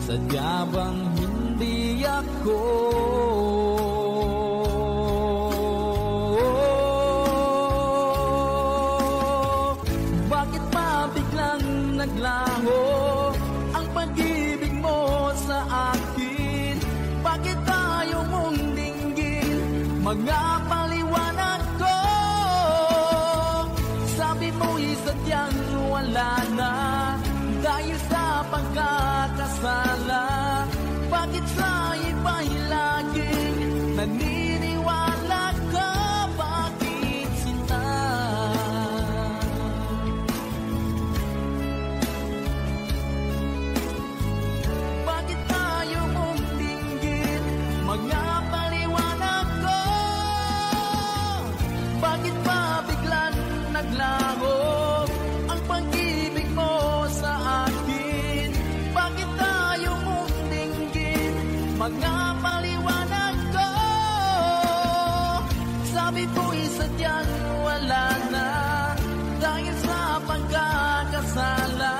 Sadya bang hindi ako? Bakit pa biglang naglaho ang pag-ibig mo sa akin? Bakit tayo mong dinggin mga paliwanag ko? Sabi mo'y sadyang wala na dahil sa pagkakasala. Bakit sa iba'y laging naniniwala ka? Bakit sinta? Bakit tayo mong dinggin mga paliwanag ko? Bakit pa biglang naglaho ang pag-ibig mo sa akin? Bakit tayo mong dinggin mga paliwanag ko? Sabi ko'y sadyang wala na dahil sa pagkakasala.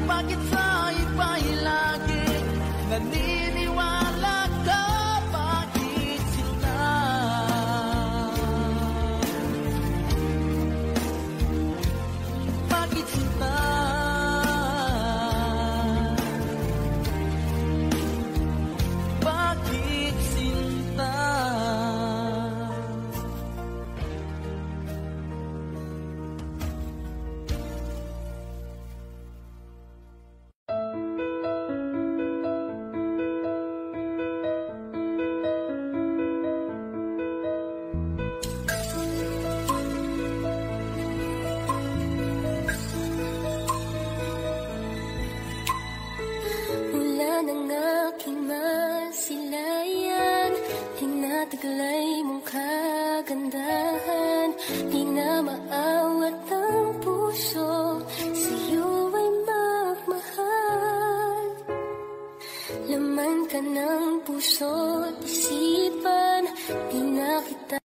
Bakit sa iba'y laging naniniwala ka? Bakit sinta? Bakit sinta? Bakit sinta? Mula ng aking masilayan, tinataglay mong kagandahan. Di na maawat ang puso, sa'yo ay magmahal. Laman ka ng puso at isipan, di na kita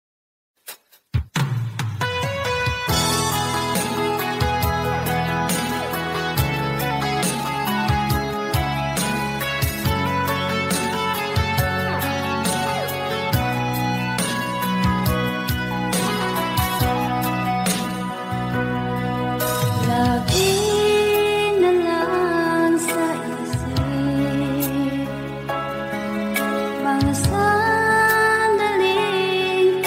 Sandaling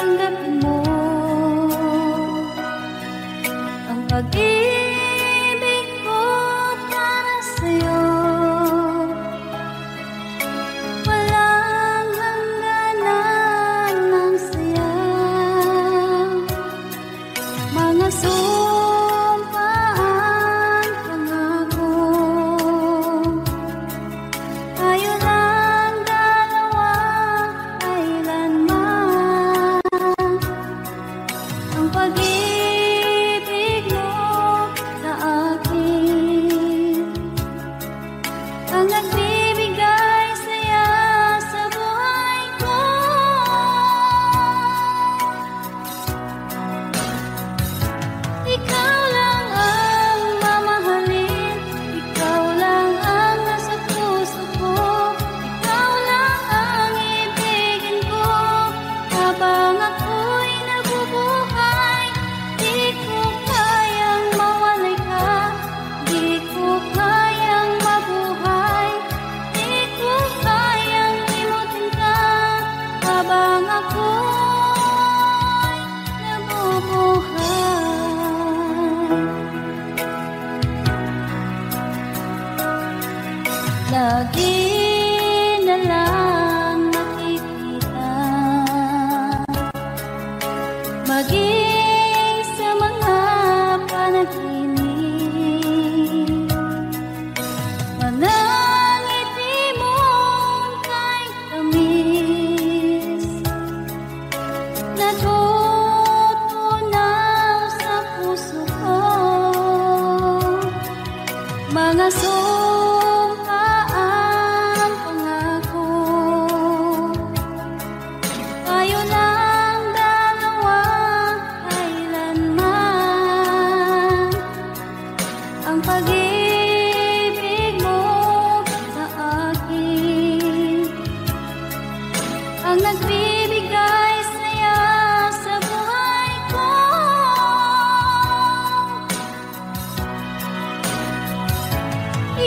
nagbibigay saya sa buhay ko.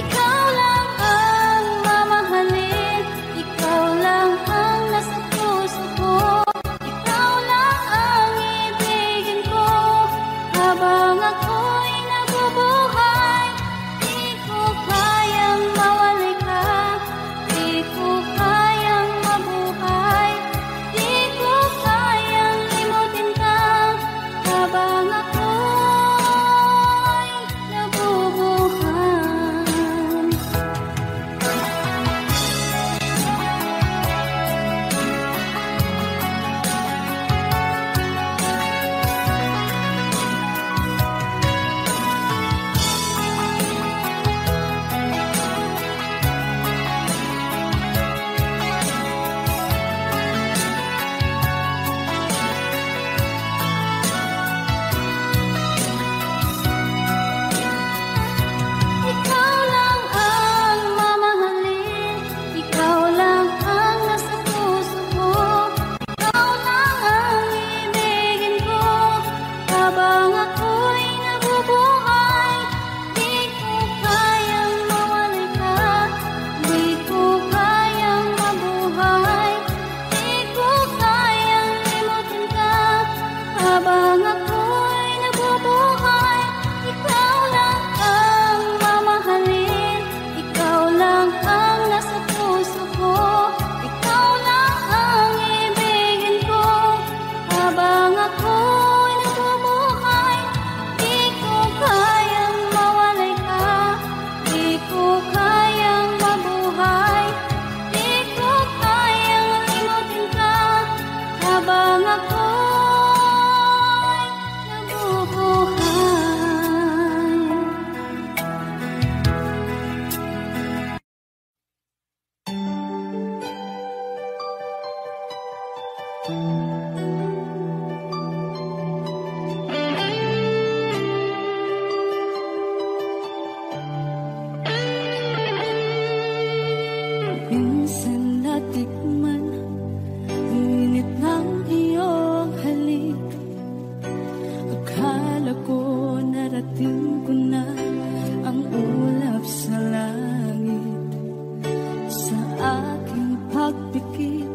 Ikaw lang ang mamahalin, ikaw lang ang nasa puso ko, ikaw lang ang ibigin ko habang ako'y nabubuhay. Di ko kayang mawalay ka, di ko kayang mabuhay, di ko kayang limutin ka habang ako'y nabubuhay. Ikaw lang ang mamahalin, ikaw lang ang nasa puso ko, ikaw lang ang ibigin ko habang ako'y nabubuhay. Di ko kayang mawalay ka, di ko kayang mabuhay, di ko kayang limutin ka habang ako'y nabubuhay. Ikaw lang ang mamahalin, ikaw lang ang nasa puso ko, ikaw lang ang ibigin ko habang ako'y nabubuhay. Di ko kayang mawalay ka, di ko kayang mabuhay, di ko kayang limutin ka habang ako'y nabubuhay. Minsan natikman ang init ng iyong halik. Akala ko narating ko na ang ulap sa langit. Sa aking pagpikit,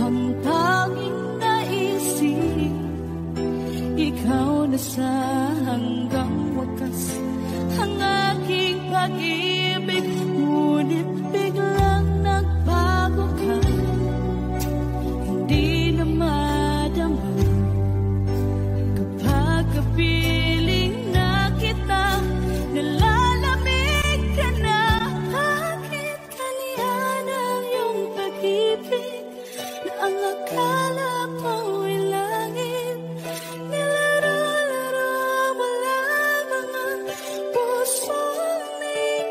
ang tanging naisip, ikaw na sa hanggang wakas ang aking pag-ibig. Ngunit biglang nagbago ka, hindi na madama kapag kapiling na kita, nalalamig ka na. Bakit kaniyan ang iyong pag-ibig na ang akala mo'y langit? Nilaro-laro mo lamang ang pusong may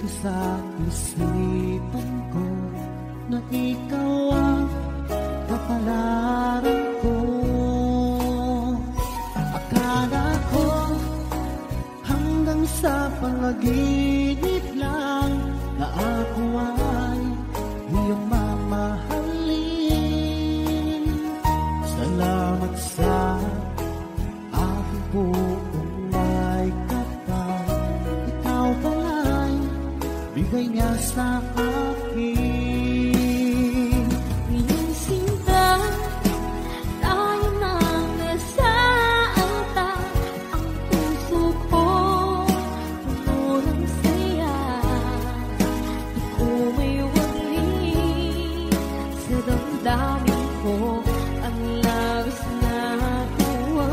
sa isipan ko na ikaw ang kapalaran ko. Akala ko hanggang sa panaginip lang na ako ay iyong mamahalin. Salamat sa aking buong may kapal. Ikaw pala'y bigay niya sa akin. Ngayong sinta, tayo nang nasaanta. Ang puso ko puno ng saya. Di ko may wali sa damdamin ko ang labis na tuwa.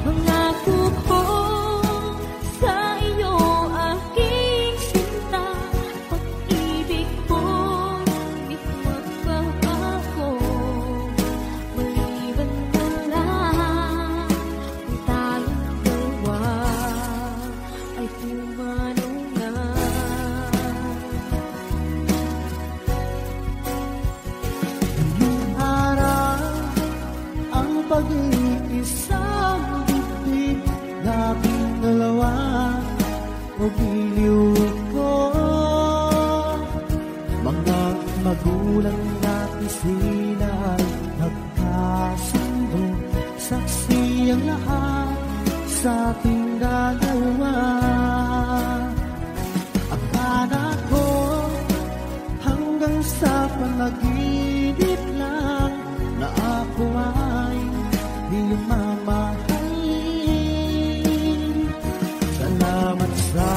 Pangako ko sa iyo, aking sinta, pag-ibig ko di magbabago. Maliban na lang kung tayong dalawa ay pumanaw na. Ngayong araw ang pag-iisang dibdib nating dalawa o giliw ko. Mga magulang natin sila ay nagkasundo. Saksi ang lahat sa ating dalawa. Akala ko hanggang sa panaginip lang na ako ay iyong mamahalin. Salamat sa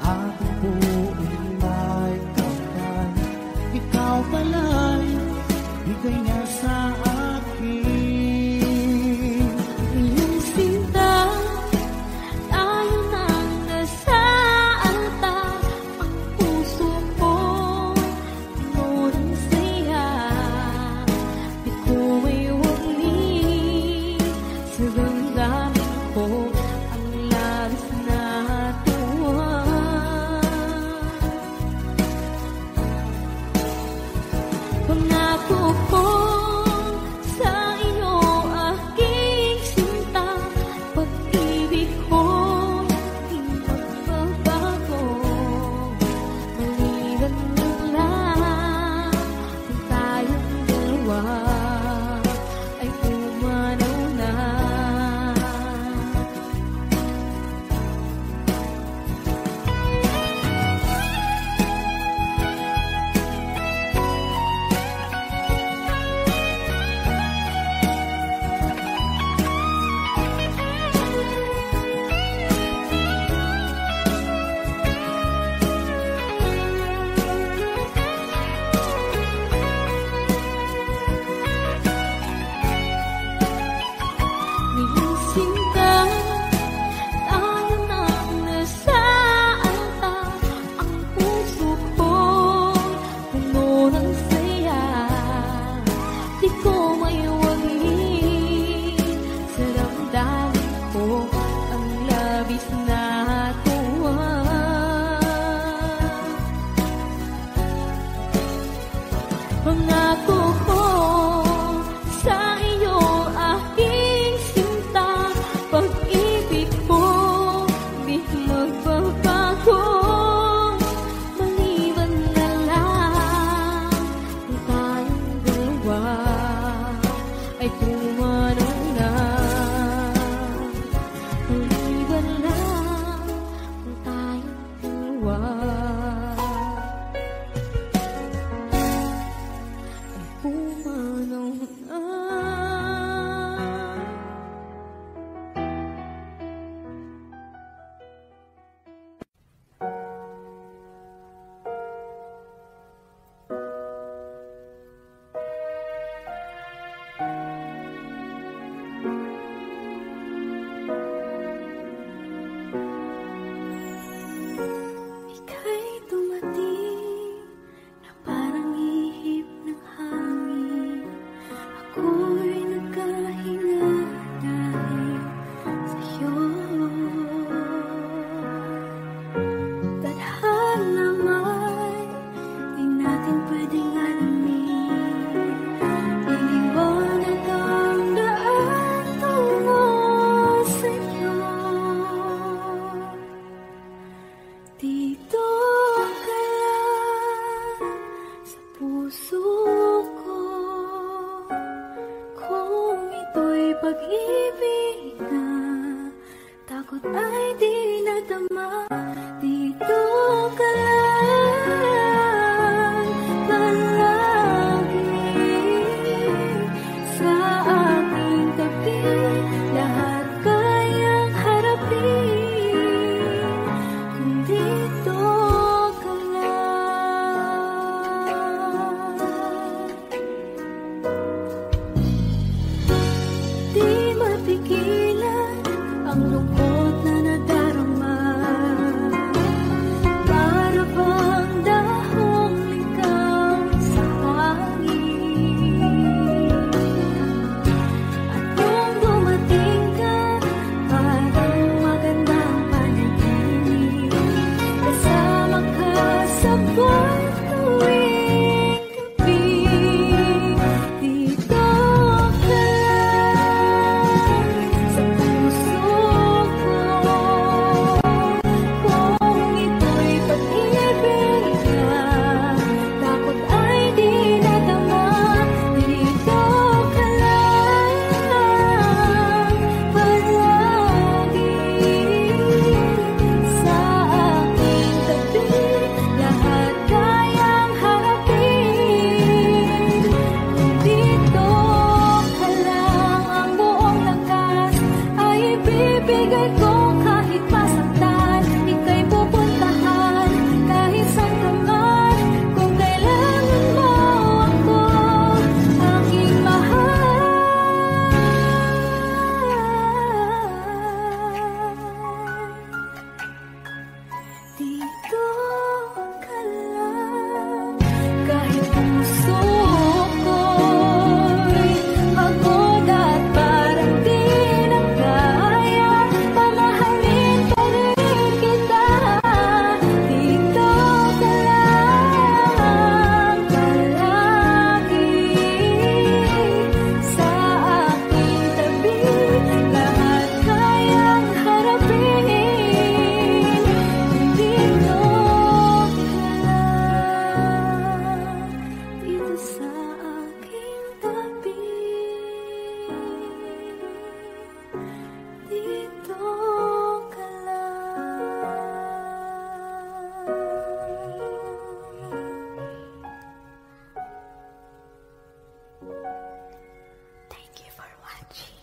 aking buong may kapal. Ikaw pala'y bigay niya sa akin. Ngayong sinta, tayo nang nasaanta. Ang puso ko puno ng saya. Di ko may wali sa damdamin ko ang labis na tuwa. Pangako ko sa iyo, aking sinta, pag-ibig ko di magbabago. Maliban na lang kung tayong dalawa ay pumanaw na. Ngayong sinta, tayo nang nasaanta. Ang puso ko puno ng saya. Di ko may wali sa damdamin ko ang labis na tuwa. Pangako ko sa iyo, aking sinta, dito ka lang palagi sa aking tabi, lahat kayang harapin kung dito ka lang. Di mapigilan ang lungkot na nadarama, para bang dahong likaw sa hangin. At nung dumating ka, parang magandang panaginip, kasama ka sa buwan tuwing gabi. Dito ka lang sa puso ko, kung ito'y pag-ibig na takot ay di nadama. Dito ka lang palagi sa aking tabi, lahat kayang harapin kung dito ka lang. Ang buong lakas ay ibibigay ko kahit masaktan, ika'y pupuntahan kahit saan ka man. Kung kailangan mo ako, aking mahal, dito ka lang. Kahit puso ko'y pagod at parang di na kaya, mamahalin pa rin kita. Dito ka lang palagi sa aking tabi, lahat kayang harapin kung dito ka lang. Dito sa aking tabi, dito ka lang. Thank you for watching.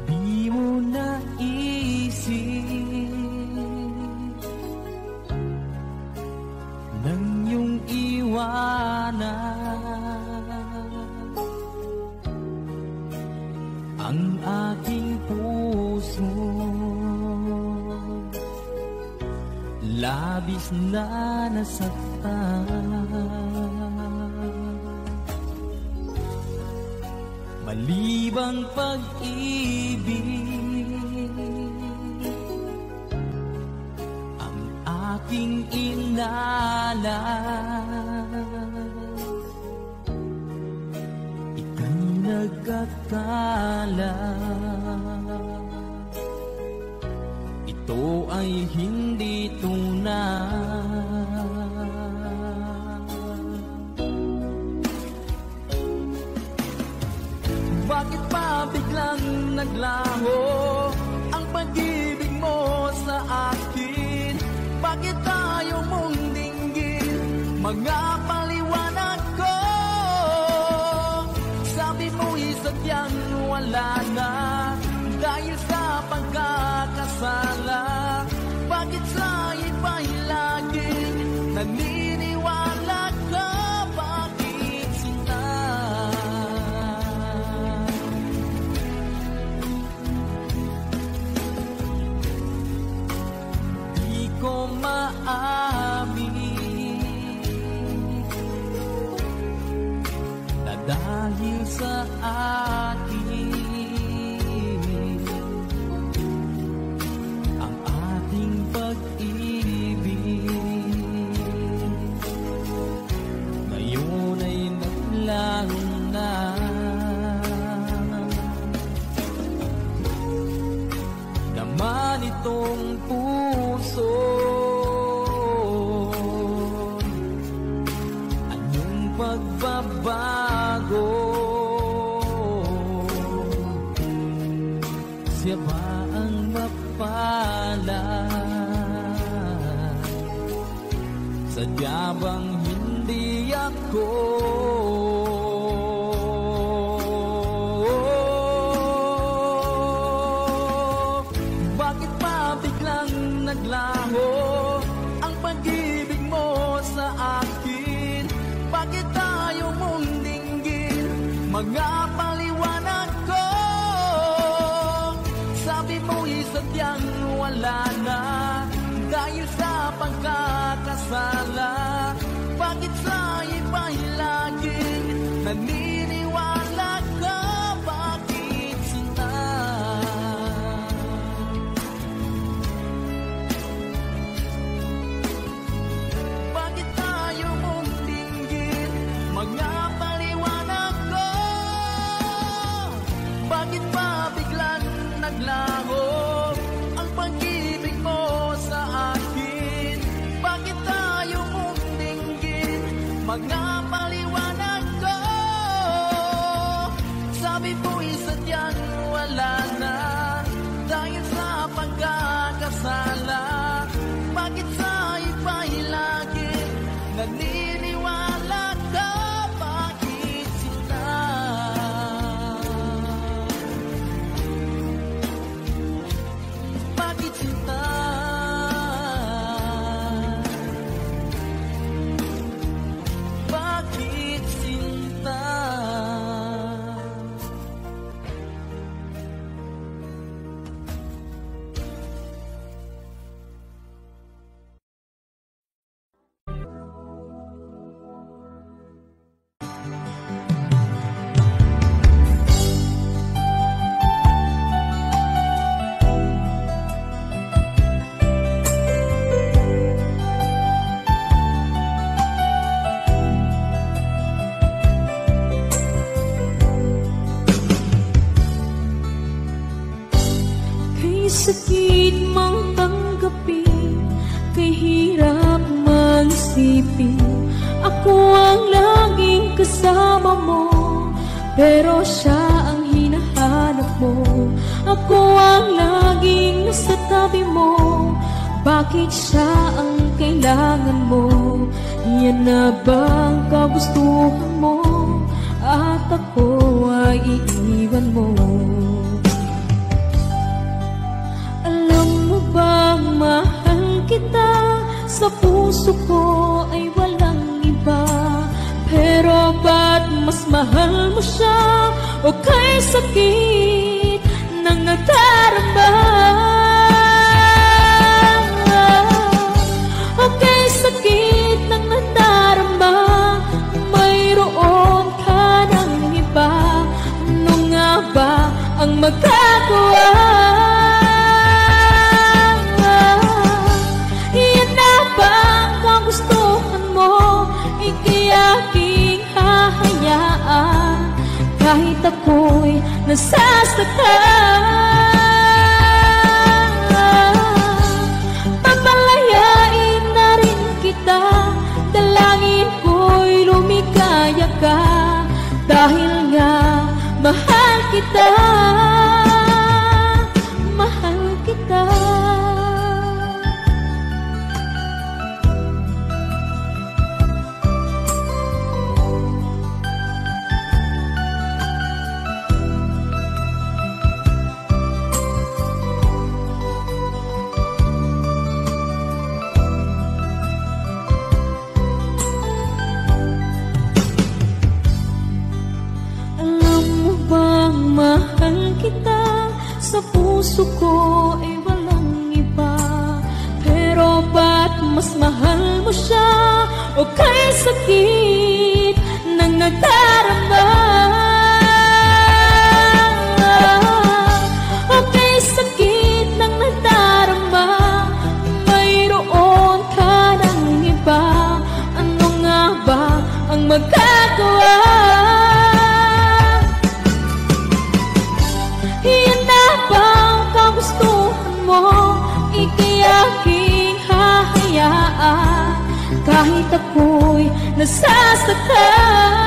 Di mo naisip nang iyong iwanan ang aking puso, labis na nasaktan. Malibang pag-ibig ang aking inalan, ika'y nagkakala ito ay hindi tunay. Bakit pa biglang naglaho ang pag-ibig mo sa akin? Bakit ayaw mong dinggin mga paliwanag ko? Sabi mo'y sadyang wala na dahil sa pagkakasala. Bakit sa iba'y laging naniniwala ka? Bakit sinta? Di ko maamin na dahil sa akin ang itong puso. Anong pagbabago? Siya ba ang mapalad? Sadya bang hindi ako? Bakit pa biglang naglaho ang pag-ibig mo sa akin? Bakit tayo mong dinggin mga paliwanag ko? Sabi mo'y sadyang wala na dahil sa pagkakasala. Bakit sa iba'y laging naniniwala ka? Bakit sinta? Bakit tayo mong dinggin mga paliwanag ko? Bakit pa biglang naglaho ang pag-ibig mo sa akin? Bakit tayo mong dinggin mga paliwanag ko? Sabi mo'y sadyang wala na dahil sa pagkakasala. Bakit sa iba'y laging naniniwala ka? Bakit sinta? Bakit sinta? Bakit sinta? Kay sakit mang tanggapin, kay hirap mang isipin, ako ang laging kasama mo, pero siya ang hinahanap mo. Ako ang laging nasa tabi mo, bakit siya ang kailangan mo? Yan na bang kagustuhan mo? At ako ay iiwan mo. Alam mo bang mahal kita? Sa puso ko ay walang iba. Pero ba't mas mahal mo siya? O kay sakit ng nadarama? O kay sakit ng nadarama, mayroon ka ng iba. Ano nga ba ang magagawa? Yan na ba ang kagustuhan mo? Ikiyaking hahayaan kahit ako'y nasasaktan. Papalayain na rin kita, dalangin ko'y lumikaya ka, dahil nga mahal kita, mahal kita. Mahal kita, sa puso ko ay walang iba. Pero ba't mas mahal mo siya? O kay sakit ng nadarama? O kay sakit ng nadarama, mayroon ka ng iba. Ano nga ba ang magagawa? Yan na ba ang kagustuhan mo? ika'y aking hahayaan kahit ako'y nasasaktan.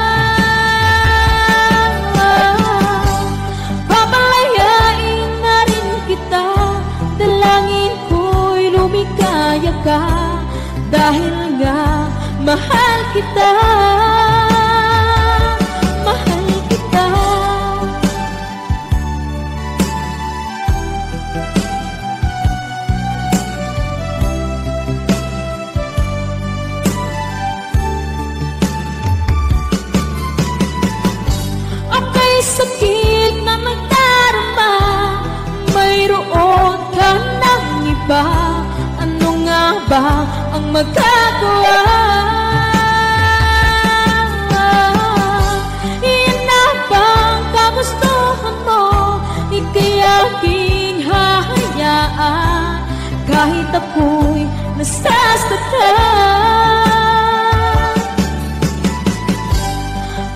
Papalayain na rin kita, dalangin ko'y lumikaya ka, dahil nga mahal kita, mahal kita. Aka'y sakit na nagdarama, mayroon ka ng iba, ano nga ba ang magagawa? Iyan na bang kagustuhan mo? Ika'y aking hahayaan kahit ako'y nasasaktan.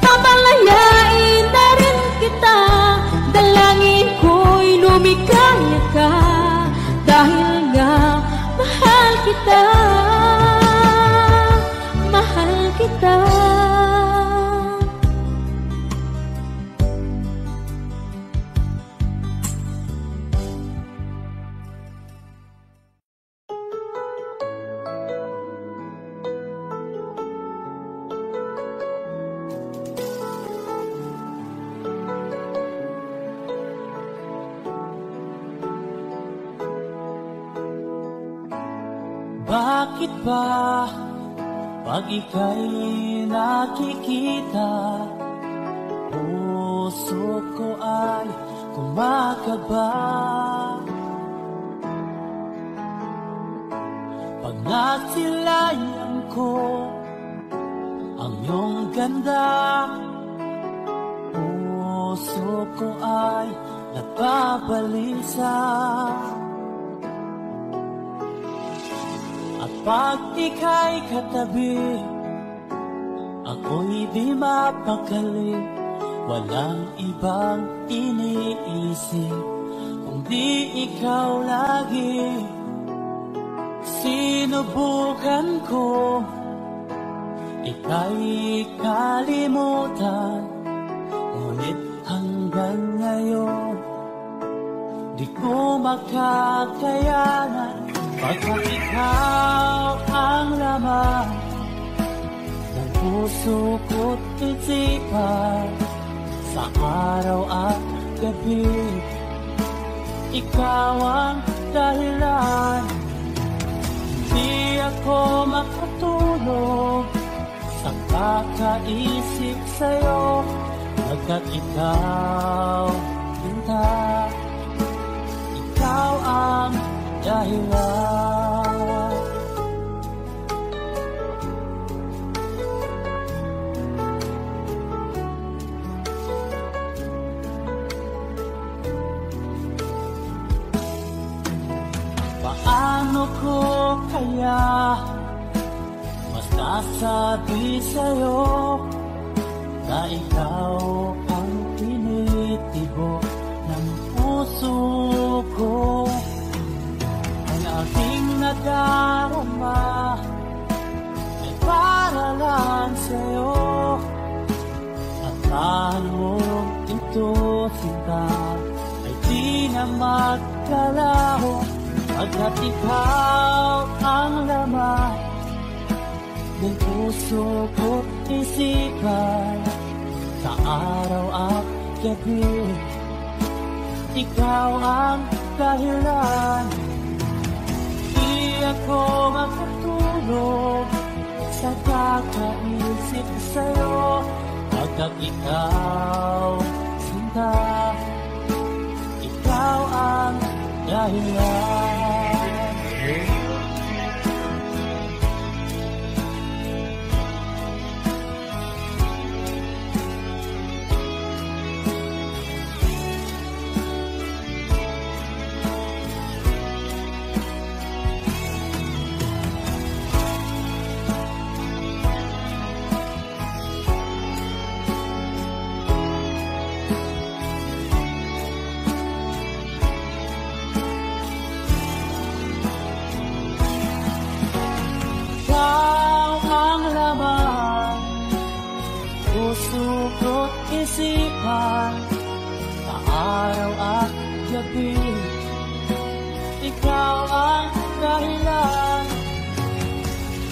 Pamalayain na rin kita, dalangin ko'y lumikaya ka, dahil nga mahal kita, mahal kita. Bakit ba pag ika'y nakikita, puso ko ay kumakaba? Pag nasilayan ko ang iyong ganda, puso ko ay napabalisa. At pag ika'y katabi, ako'y di mapakali, walang ibang iniisip kundi ikaw lagi. Sinubukan ko ika'y kalimutan, ngunit hanggang ngayon di ko makakayanan. Pagkat ikaw ang laman ng puso ko't isipan, sa araw at gabi, ikaw ang dahilan. Hindi ako makatulog sa kakaisip sa'yo, pagkat ikaw, sinta, ikaw ang dahilan. Paano ko kaya mas nasabi sa'yo na ikaw ang tinitibok ng puso ko? Aking nadarama ay para lang sa'yo, at paano ito, sinta, ay di na magkalaho, pagkat ikaw ang laman ng puso ko't isipan, sa araw at gabi, ikaw ang dahilan. Di ako makatulog sa kakaisip sa'yo, pagkat ikaw, sinta, ikaw ang dahilan. isipan sa araw at gabi. Ikaw ang dahilan,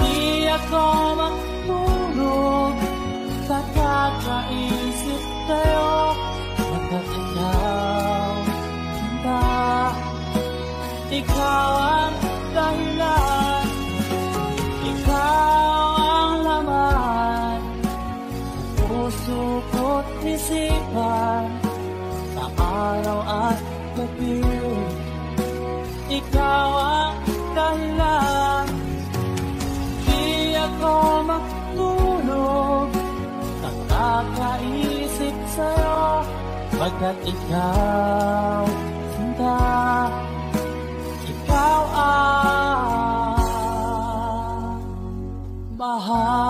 di ako matulog sa kakaisip sa'yo. Pagkat ikaw, sinta, ikaw ang dahilan, ikaw ang laman ng puso ko't isipan sa araw at gabi. Ikaw ang dahilan, di ako matulog sa kakaisip sa'yo. Pagkat ikaw, sinta, ikaw ang mahal.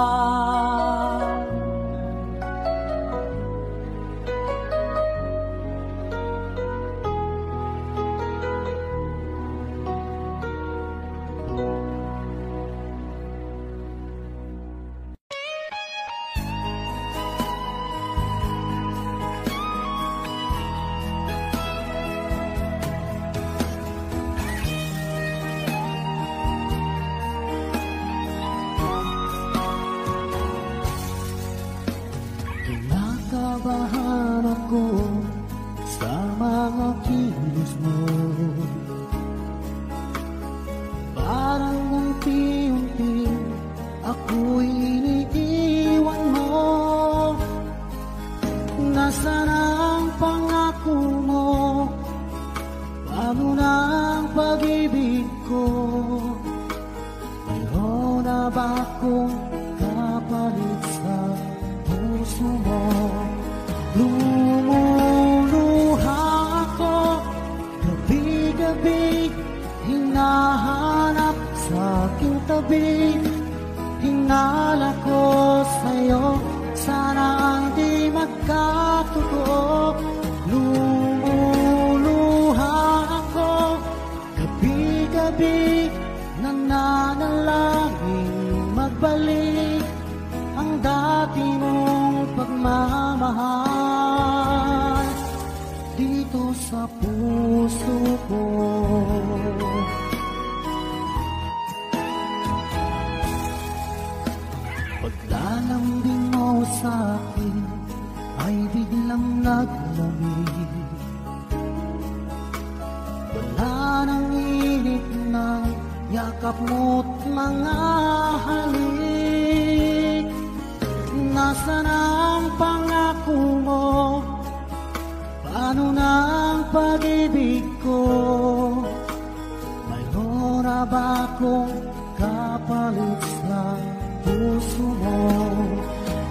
Kinakabahan ako sa mga kilos mo, parang unti-unti ako'y iniiwan mo. Nasaan ang pangako mo? Paano na ang pag-ibig ko? Mayroon na ba akong kapalit sa puso mo? Lumuluha ako gabi-gabi, hinahanap sa aking tabi. Hinala ko sa'yo, sana hindi magkatotoo. Lumuluha ako gabi-gabi, nananalangin magbalik ang dati mong pagmamahal dito sa puso ko. Paglalambing mo sa'kin ay biglang naglamig. Wala nang init na yakap mo't mga halik. Nasaan ang pangako mo? Paano na ang pag-ibig ko? Mayroon na ba akong kapalit sa puso mo?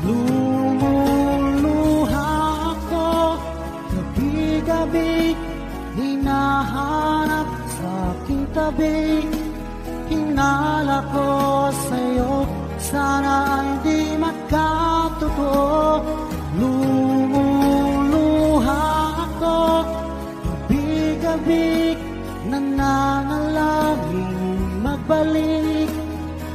Lumuluha ako gabi-gabi, hinahanap sa aking tabi. Hinala ko sa'yo, sana hindi magkatotoo. Lumuluha ako gabi-gabi, nananalangin magbalik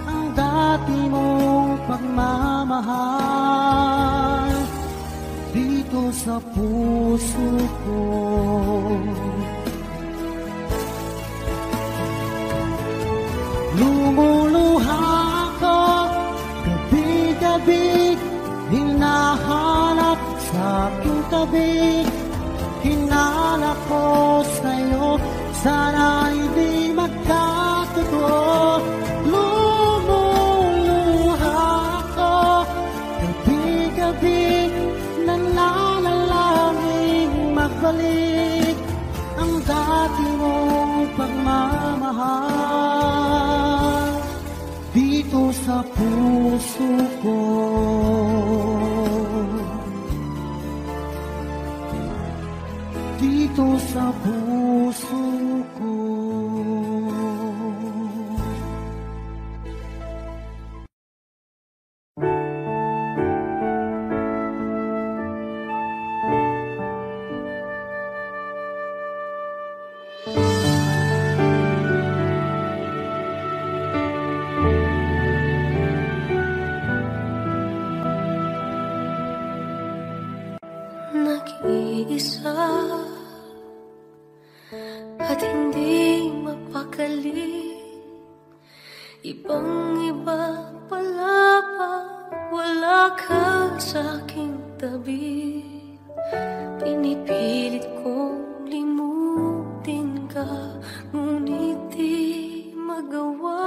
ang dati mong pagmamahal dito sa puso ko. Lumuluha ako gabi-gabi, hinahanap sa aking tabi. Hinala ko sa'yo, sana hindi magkatotoo. Lumuluha ako gabi-gabi, nananalangin magbalik ang dati mong pagmamahal dito sa puso ko. Dito sa puso ko. Nakita at hindi mapakali. Ibang-iba pala pag wala ka sa aking tabi. Pinipilit kong limutin ka, ngunit di magawa.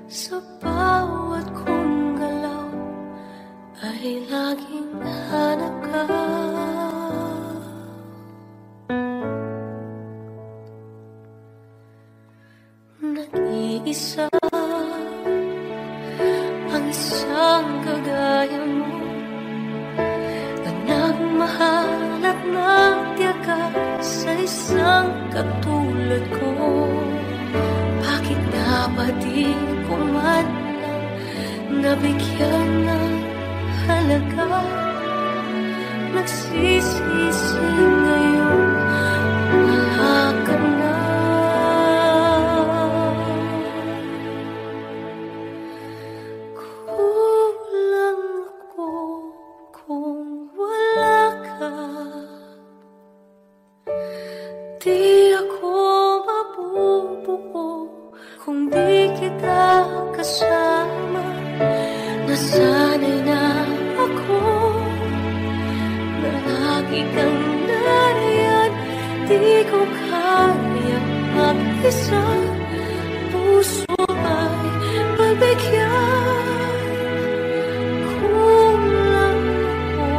Sa bawat kong galaw ay laging hanap ka. Nag-iisa ang isang kagaya mo na nagmahal at nagtiyaga sa isang katulad ko. Bakit nga ba di ko man lang nabigyan ng halaga? Nagsisisi ngayon, wala ka na. Kulang ako kung wala ka. Di ako mabubuo kung di kita kasama. Nasanay na ako na lagi kang nariyan. Di ko kaya mag-isa, puso ay pagbigyan. Kulang ako,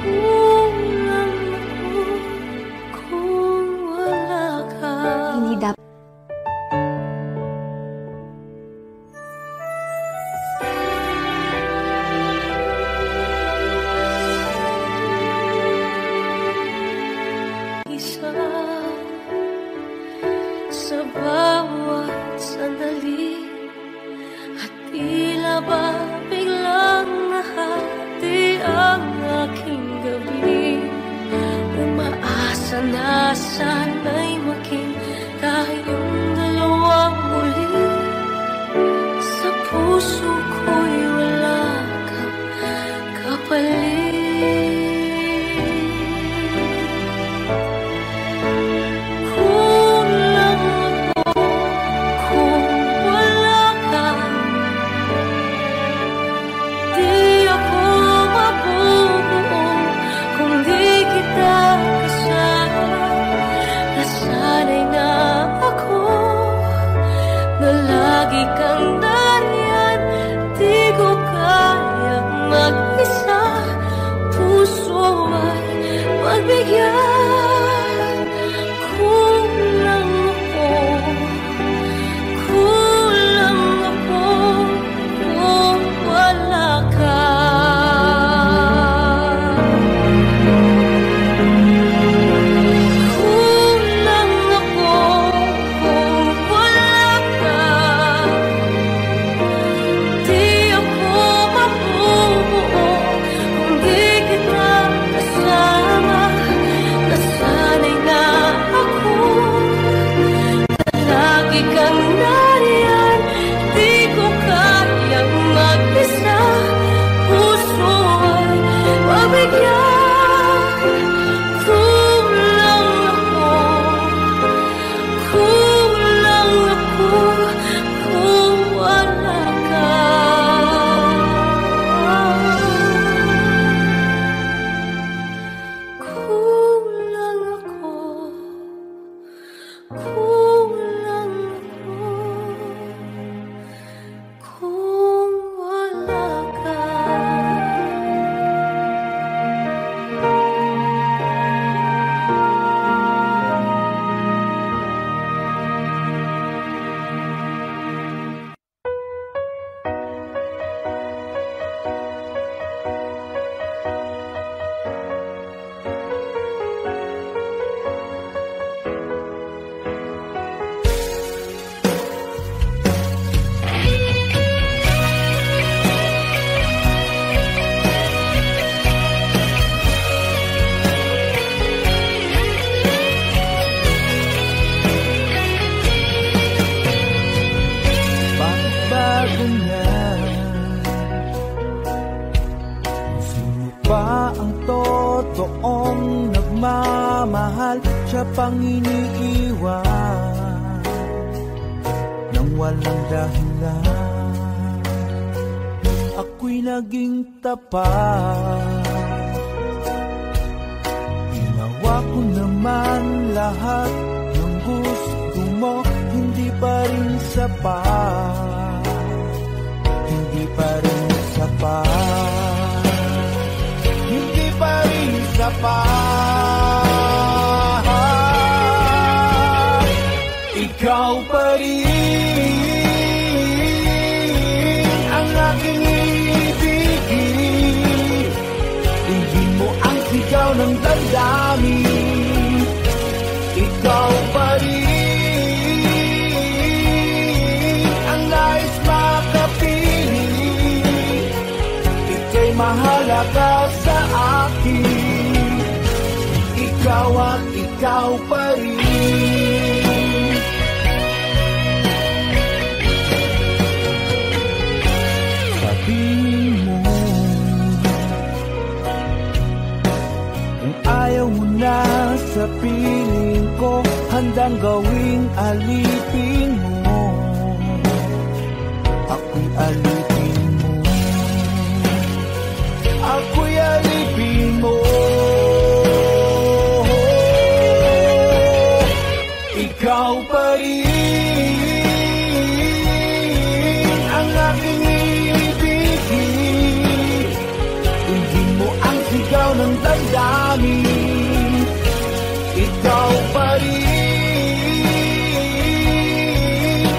kulang ako kung wala ka. Hindi dapat isa sa bawat sandali, at tila ba biglang nahati ang aking gabi. Umaasa na sana'y maging tayong dalawang muli. Sa puso ko'y wala kang kapalit. Lagi kang nariyan, di ko kayang mag-isa, puso ay magbigyan. Kulang ako kung wala ka. nagmamahal, siya pang iniiwan nang walang dahilan. Ako'y naging tapat, ginawa ko naman lahat ng gusto mo. Hindi pa rin sapat, hindi pa rin sapat, hindi pa rin sapat. Ikaw pa rin ang aking ibigin, hindi mo ang sigaw ng damdamin. Ikaw pa rin ang nais makapiling, ika'y mahalaga sa akin. Ikaw at ikaw pa rin. Sabihin mo kung ayaw mo na sa piling ko, handang gawing alipin mo. Ako'y alipin mo, ako'y alipin mo. Ikaw pa rin ang aking ibigin, hindi mo ang sigaw ng damdamin. Ikaw pa rin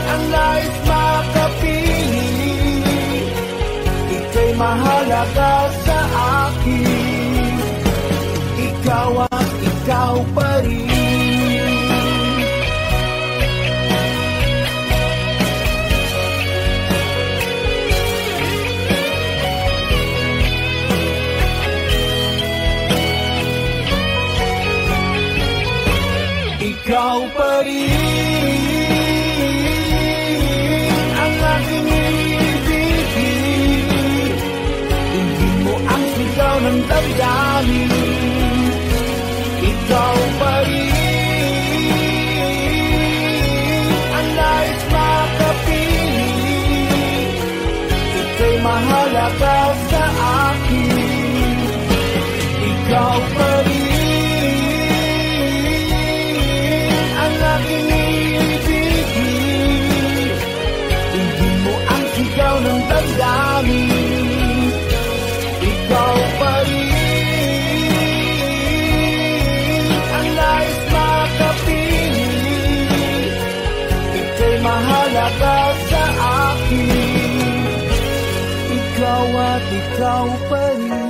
ang nais makapiling, ika'y mahalaga sa akin. Ikaw at ikaw pa rin. Ikaw pa rin ang aking ibigin, hindi mo ang sigaw ng damdamin. Ikaw pa rin ang nais makapiling, ika'y mahalaga sa akin. Ikaw pa rin ang aking ibigin, hindi mo ang sigaw ng damdamin. Ikaw pa rin ang nais makapiling, ika'y mahalaga sa akin. Ikaw at ikaw pa rin.